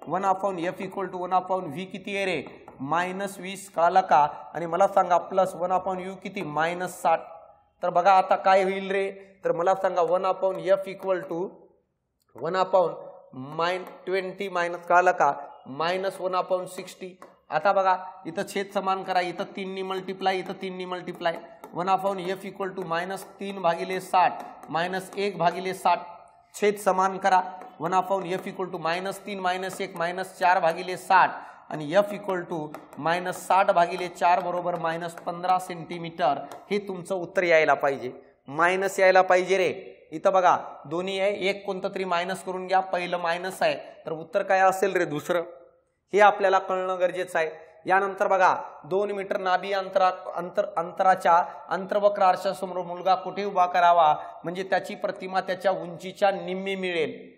1/f = 1/v किती आहे रे -20 कळलं का? आणि मला सांगा प्लस 1/u किती -60। तर बघा आता काय होईल रे, तर मला सांगा 1/f = 1/20 कळलं का -1/60। आता बघा इथं छेद समान करा, इथं 3 नी मल्टिप्लाय, इथं 3 नी मल्टिप्लाय। 1/f = -3/60 -1/60 छेद समान करा। 1/f = -3 -1 -4/60 आणि f = -60/4 बरोबर -15 सेंटीमीटर। हे तुमचं उत्तर यायला पाहिजे, मायनस यायला पाहिजे रे। इथं बघा दोन्ही आहे, एक कोणतं तरी मायनस करून घ्या, पहिलं मायनस आहे तर उत्तर काय असेल रे दुसरं, हे आपल्याला कळणं गरजेचं आहे। यानंतर बघा 2 मीटर नाभी अंतराच्या अंतर्वक्र आरशासमोर मुलगा कुठे उभा करावा म्हणजे त्याची प्रतिमा त्याच्या उंचीच्या निम्मी मिळेल।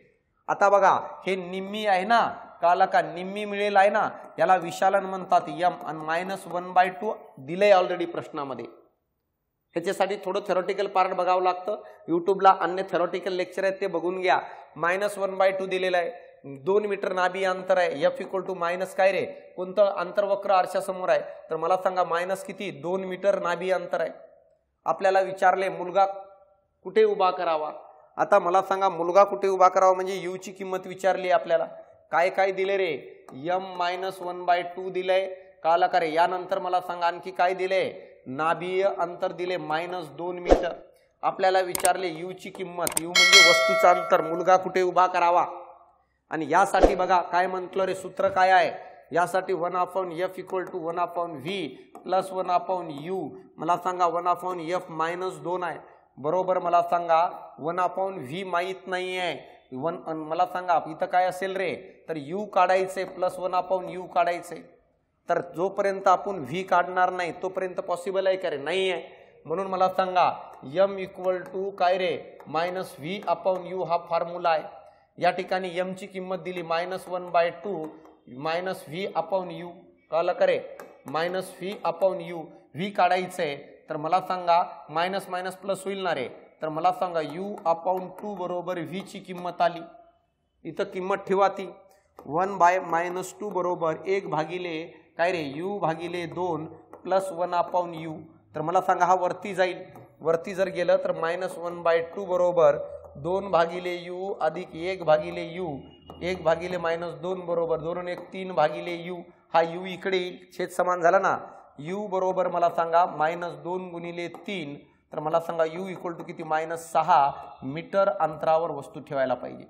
आता बघा हे निम्मी आहे ना, कळलं का निम्मी मिळेल आहे ना, याला विशालन म्हणतात m आणि -1/2 दिलंय ऑलरेडी प्रश्नामध्ये। ह्याच्यासाठी थोडं थेरोटिकल पार्ट बघावं लागतं, यूट्यूबला अन्य थेरोटिकल लेक्चर आहेत ते बघून घ्या। -1/2 दिलेलं आहे, 2 मीटर नाभी अंतर आहे, f = काय रे कोणतं अंतर्वक्र आरशासमोर आहे, तर मला सांगा मायनस किती 2 मीटर नाभी अंतर आहे। आपल्याला विचारले मुलगा कुठे उभा करावा, आता मला सांगा मुलगा कुठे उभा करावा म्हणजे u ची किंमत विचारली आपल्याला। काय काय दिले रे m-1/2 दिलंय कळलं का रे। यानंतर मला सांगा आणखी काय दिले, नाभीय अंतर दिले -2 मीटर। आपल्याला विचारले u ची किंमत, u म्हणजे वस्तूचं अंतर, मुलगा कुठे उभा करावा आणि यासाठी बघा काय म्हटलं रे सूत्र काय आहे, यासाठी 1/f = 1/v प्लस 1/u, मला सांगा 1/f मायनस 2 आहे बरोबर, मला सांगा 1/v माहीत नाही आहे मला सांगा इथं काय असेल रे, तर u काढायचे प्लस 1/u काढायचे, तर जोपर्यंत आपण v काढणार नाही तोपर्यंत पॉसिबल आहे का रे, नाही आहे, म्हणून मला सांगा m इक्वल टू काय रे -v/u हा फॉर्म्युला आहे। या ठिकाणी m ची किंमत दिली -1/2 -v/u, कळलं करे, -v/u, v काढायचंय तर मला सांगा मायनस मायनस प्लस होईल ना रे, तर मला सांगा u/2 बरोबर v ची किंमत आली, इथं किंमत ठेवा ती 1/-2 बरोबर 1 भागिले काय रे u/2 प्लस 1/u, तर मला सांगा हा वरती जाईल, वरती जर गेलं तर -1/2 बरोबर 2 भागिले u अधिक 1 भागिले u, 1 भागिले -2 बरोबर 2 1 3 भागिले u, हा u इकडे येईल, छेद समान झाला ना, u बरोबर मला सांगा -2 गुणिले 3, तर मला सांगा u इक्वल टू किती -6 मीटर अंतरावर वस्तू ठेवायला पाहिजे।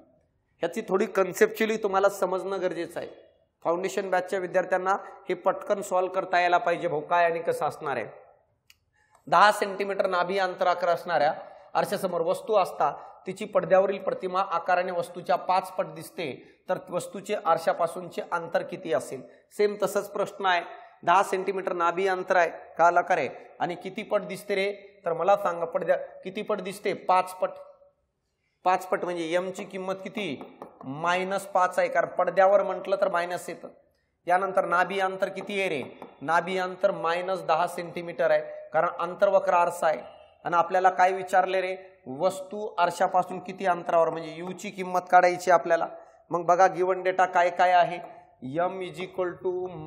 ह्याची थोडी कन्सेप्च्युअली तुम्हाला समजणं गरजेचं आहे। फाउंडेशन बॅचच्या विद्यार्थ्यांना हे पटकन सॉल्व्ह करता यायला पाहिजे, भाऊ काय आणि कसं असणार आहे। 10 सेंटीमीटर नाभी अंतराकर असणाऱ्या आरशासमोर वस्तू असता, तिची पडद्यावरील प्रतिमा आकाराने वस्तूच्या 5 पट दिसते, तर वस्तूचे आरशापासूनचे अंतर किती असेल। सेम तसंच प्रश्न आहे, 10 सेंटीमीटर नाभी अंतर आहे, कळलं का रे, आणि किती पट दिसते रे, तर मला सांगा पडद्या किती पट दिसते, 5 पट, 5 पट म्हणजे m ची किंमत किती -5 आहे, कारण पडद्यावर म्हटलं तर मायनस येतं। यानंतर नाभी अंतर किती आहे रे, नाभी अंतर -10 सेंटीमीटर आहे, कारण अंतर्वक्र आरसा आहे, आणि आपल्याला काय विचारले रे, वस्तू आरशापासून किती अंतरावर, म्हणजे u ची किंमत काढायची आपल्याला। मग बघा गिवन डेटा काय काय आहे, m =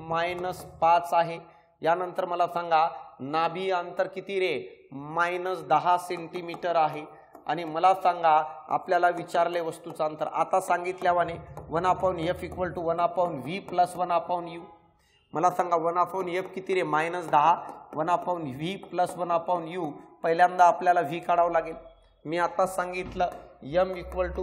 -5 आहे, यानंतर मला सांगा नाभी अंतर किती रे -10 सेंटीमीटर आहे, आणि मला सांगा आपल्याला विचारले वस्तूचं अंतर, आता सांगितल्यावाने 1/f = 1/v + 1/u, मला सांगा 1/f किती रे -10, 1/v + 1/u, पहिल्यांदा आपल्याला v काढावं लागेल, मी आता सांगितलं m =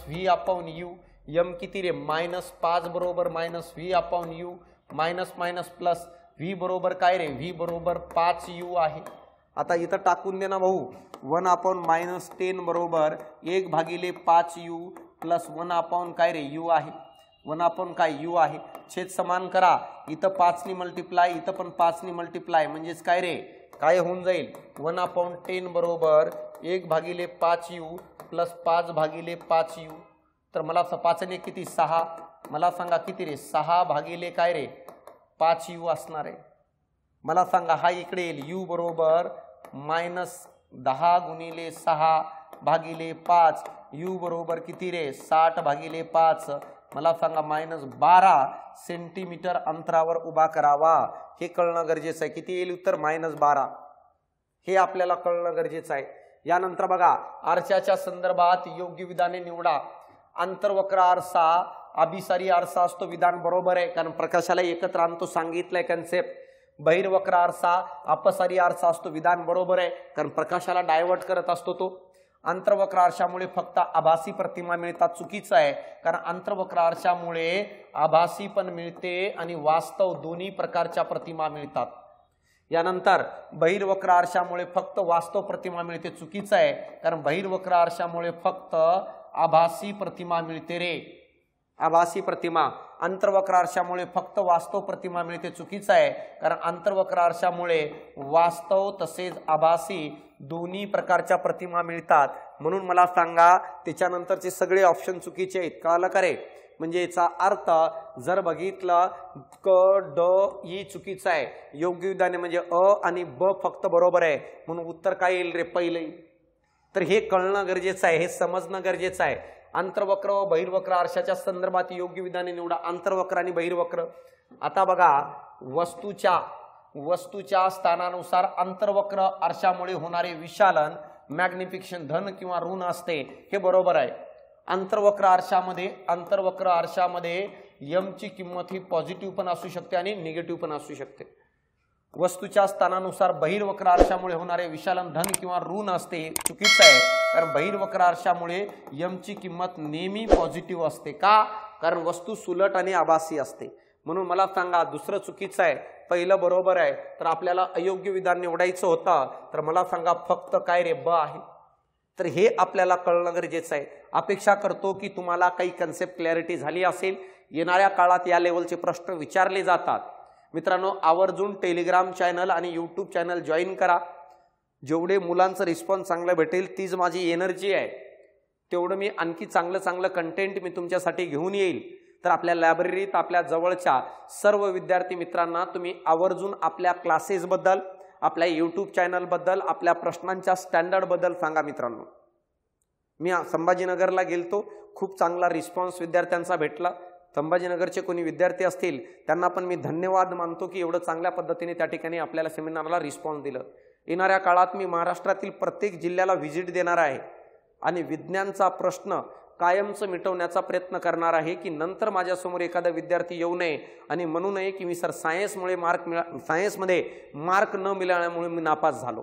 -v/u, m किती रे -5 बरोबर -v/u, minus minus plus v बरोबर काय रे, v बरोबर 5u आहे। आता इथं टाकून दे ना भाऊ, 1/-10 बरोबर 1/5u प्लस 1/ काय रे u आहे, 1/ काय u आहे, छेद समान करा, इथं 5 नी मल्टिप्लाय, इथं पण 5 नी मल्टिप्लाय, म्हणजेच काय रे काय होऊन जाईल 1/10 बरोबर 1/5u प्लस 5/5u, तर मला 5 ने किती 6, मला सांगा किती रे 6 काय रे 5u असणार आहे। मला सांगा हा इकडे येईल u बरोबर -10 गुणिले 6 भागिले 5, u बरोबर किती रे 60/5, मला सांगा -12 सेंटीमीटर अंतरावर उभा करावा, हे कळणं गरजेचं आहे। किती येईल उत्तर -12, हे आपल्याला कळणं गरजेचं आहे। यानंतर बघा आरशाच्या संदर्भात योग्य विधाने निवडा। अंतर्वक्र आरसा अभिसारी आरसा असतो, विधान बरोबर आहे, कारण प्रकाशाला एकत्र आणतो, सांगितलंय कन्सेप्ट। बहिर्वक्र आरसा अपसारी आरसा असतो, विधान बरोबर आहे, कारण प्रकाशाला डायव्हर्ट करत असतो तो। अंतर्वक्र आरशामुळे फक्त आभासी प्रतिमा मिळतात, चुकीचं आहे, कारण अंतर्वक्र आरशामुळे आभासी पण मिळते आणि वास्तव दोन्ही प्रकारच्या प्रतिमा मिळतात। यानंतर बहिर्वक्र आरशामुळे फक्त वास्तव प्रतिमा मिळते, चुकीचं आहे, कारण बहिर्वक्र आरशामुळे फक्त आभासी प्रतिमा मिळते रे, आभासी प्रतिमा। अंतर्वक्र आरशामुळे फक्त वास्तव प्रतिमा मिळते, चुकीचं आहे, कारण अंतर्वक्र आरशामुळे वास्तव तसेच आभासी दोन्ही प्रकारच्या प्रतिमा मिळतात, म्हणून मला सांगा त्याच्यानंतरचे सगळे ऑप्शन चुकीचे आहेत, कळलं का रे, म्हणजे याचा अर्थ जर बघितलं क ड ई चुकीचं आहे, योग्य विधाने म्हणजे अ आणि ब फक्त बरोबर आहे, म्हणून उत्तर काय येईल रे पहिले, तर हे कळणं गरजेचं आहे, हे समजणं गरजेचं आहे। अंतर्वक्र व बहिर्वक्र आरशाच्या संदर्भात योग्य विधाने निवडा, अंतर्वक्र आणि बहिर्वक्र। आता बघा वस्तूच्या स्थानानुसार अंतर्वक्र आरशामुळे होणारे विशालन मॅग्निफिकेशन धन किंवा ऋण असते, हे बरोबर आहे। अंतर्वक्र आरशामध्ये m ची किंमत ही पॉझिटिव्ह पण असू शकते आणि निगेटिव्ह पण असू शकते। वस्तूच्या स्थानानुसार बहिर्वक्र आरशामुळे होणारे विशालन धन किंवा ऋण असते, चुकीचं आहे, कारण बहिर्वक्र आरशामुळे m ची किंमत नेहमी पॉझिटिव्ह असते, का, कारण वस्तू सुलट आणि आभासी असते। म्हणून मला सांगा दुसरं चुकीचं आहे, पहिलं बरोबर आहे, तर आपल्याला अयोग्य विधान निवडायचं होतं, तर मला सांगा फक्त काय रे ब आहे. तर हे आपल्याला कळणं गरजेचं आहे. अपेक्षा करतो की तुम्हाला काही कन्सेप्ट क्लॅरिटी झाली असेल. येणाऱ्या काळात या लेवलचे प्रश्न विचारले जातात. मित्रांनो, आवर्जून टेलिग्राम चॅनल आणि यूट्यूब चॅनल जॉईन करा. जेवढे मुलांचं रिस्पॉन्स चांगलं भेटेल तीच माझी एनर्जी आहे, तेवढं मी आणखी चांगलं कंटेंट मी तुमच्यासाठी घेऊन येईल. तर आपल्या लायब्ररीत आपल्या जवळच्या सर्व विद्यार्थी मित्रांना तुम्ही आवर्जून आपल्या क्लासेसबद्दल, आपल्या यूट्यूब चॅनलबद्दल, आपल्या प्रश्नांच्या स्टँडर्डबद्दल सांगा. मित्रांनो, मी संभाजीनगरला गेलतो, खूप चांगला रिस्पॉन्स विद्यार्थ्यांचा भेटला. संभाजीनगरचे कोणी विद्यार्थी असतील त्यांना पण मी धन्यवाद मानतो की एवढं चांगल्या पद्धतीने त्या ठिकाणी आपल्याला सेमिनारला रिस्पॉन्स दिलं. येणाऱ्या काळात मी महाराष्ट्रातील प्रत्येक जिल्ह्याला व्हिजिट देणार आहे आणि विज्ञानचा प्रश्न कायमचं मिटवण्याचा प्रयत्न करणार आहे की नंतर माझ्यासमोर एखादा विद्यार्थी येऊ नये आणि म्हणू नये की मी सर सायन्समध्ये मार्क न मिळाल्यामुळे मी नापास झालो.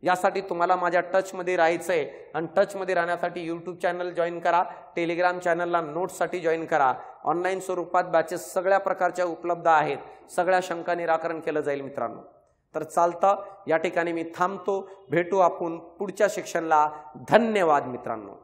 यासाठी तुम्हाला माझ्या टचमध्ये राहायचं आहे आणि टचमध्ये राहण्यासाठी यूट्यूब चॅनल जॉईन करा, टेलिग्राम चॅनलला नोट्ससाठी जॉईन करा. ऑनलाईन स्वरूपात बॅचेस सगळ्या प्रकारच्या उपलब्ध आहेत. सगळ्या शंका निराकरण केलं जाईल. मित्रांनो, तर चालतं, या ठिकाणी मी थांबतो. भेटू आपण पुढच्या सेक्शनला. धन्यवाद मित्रांनो.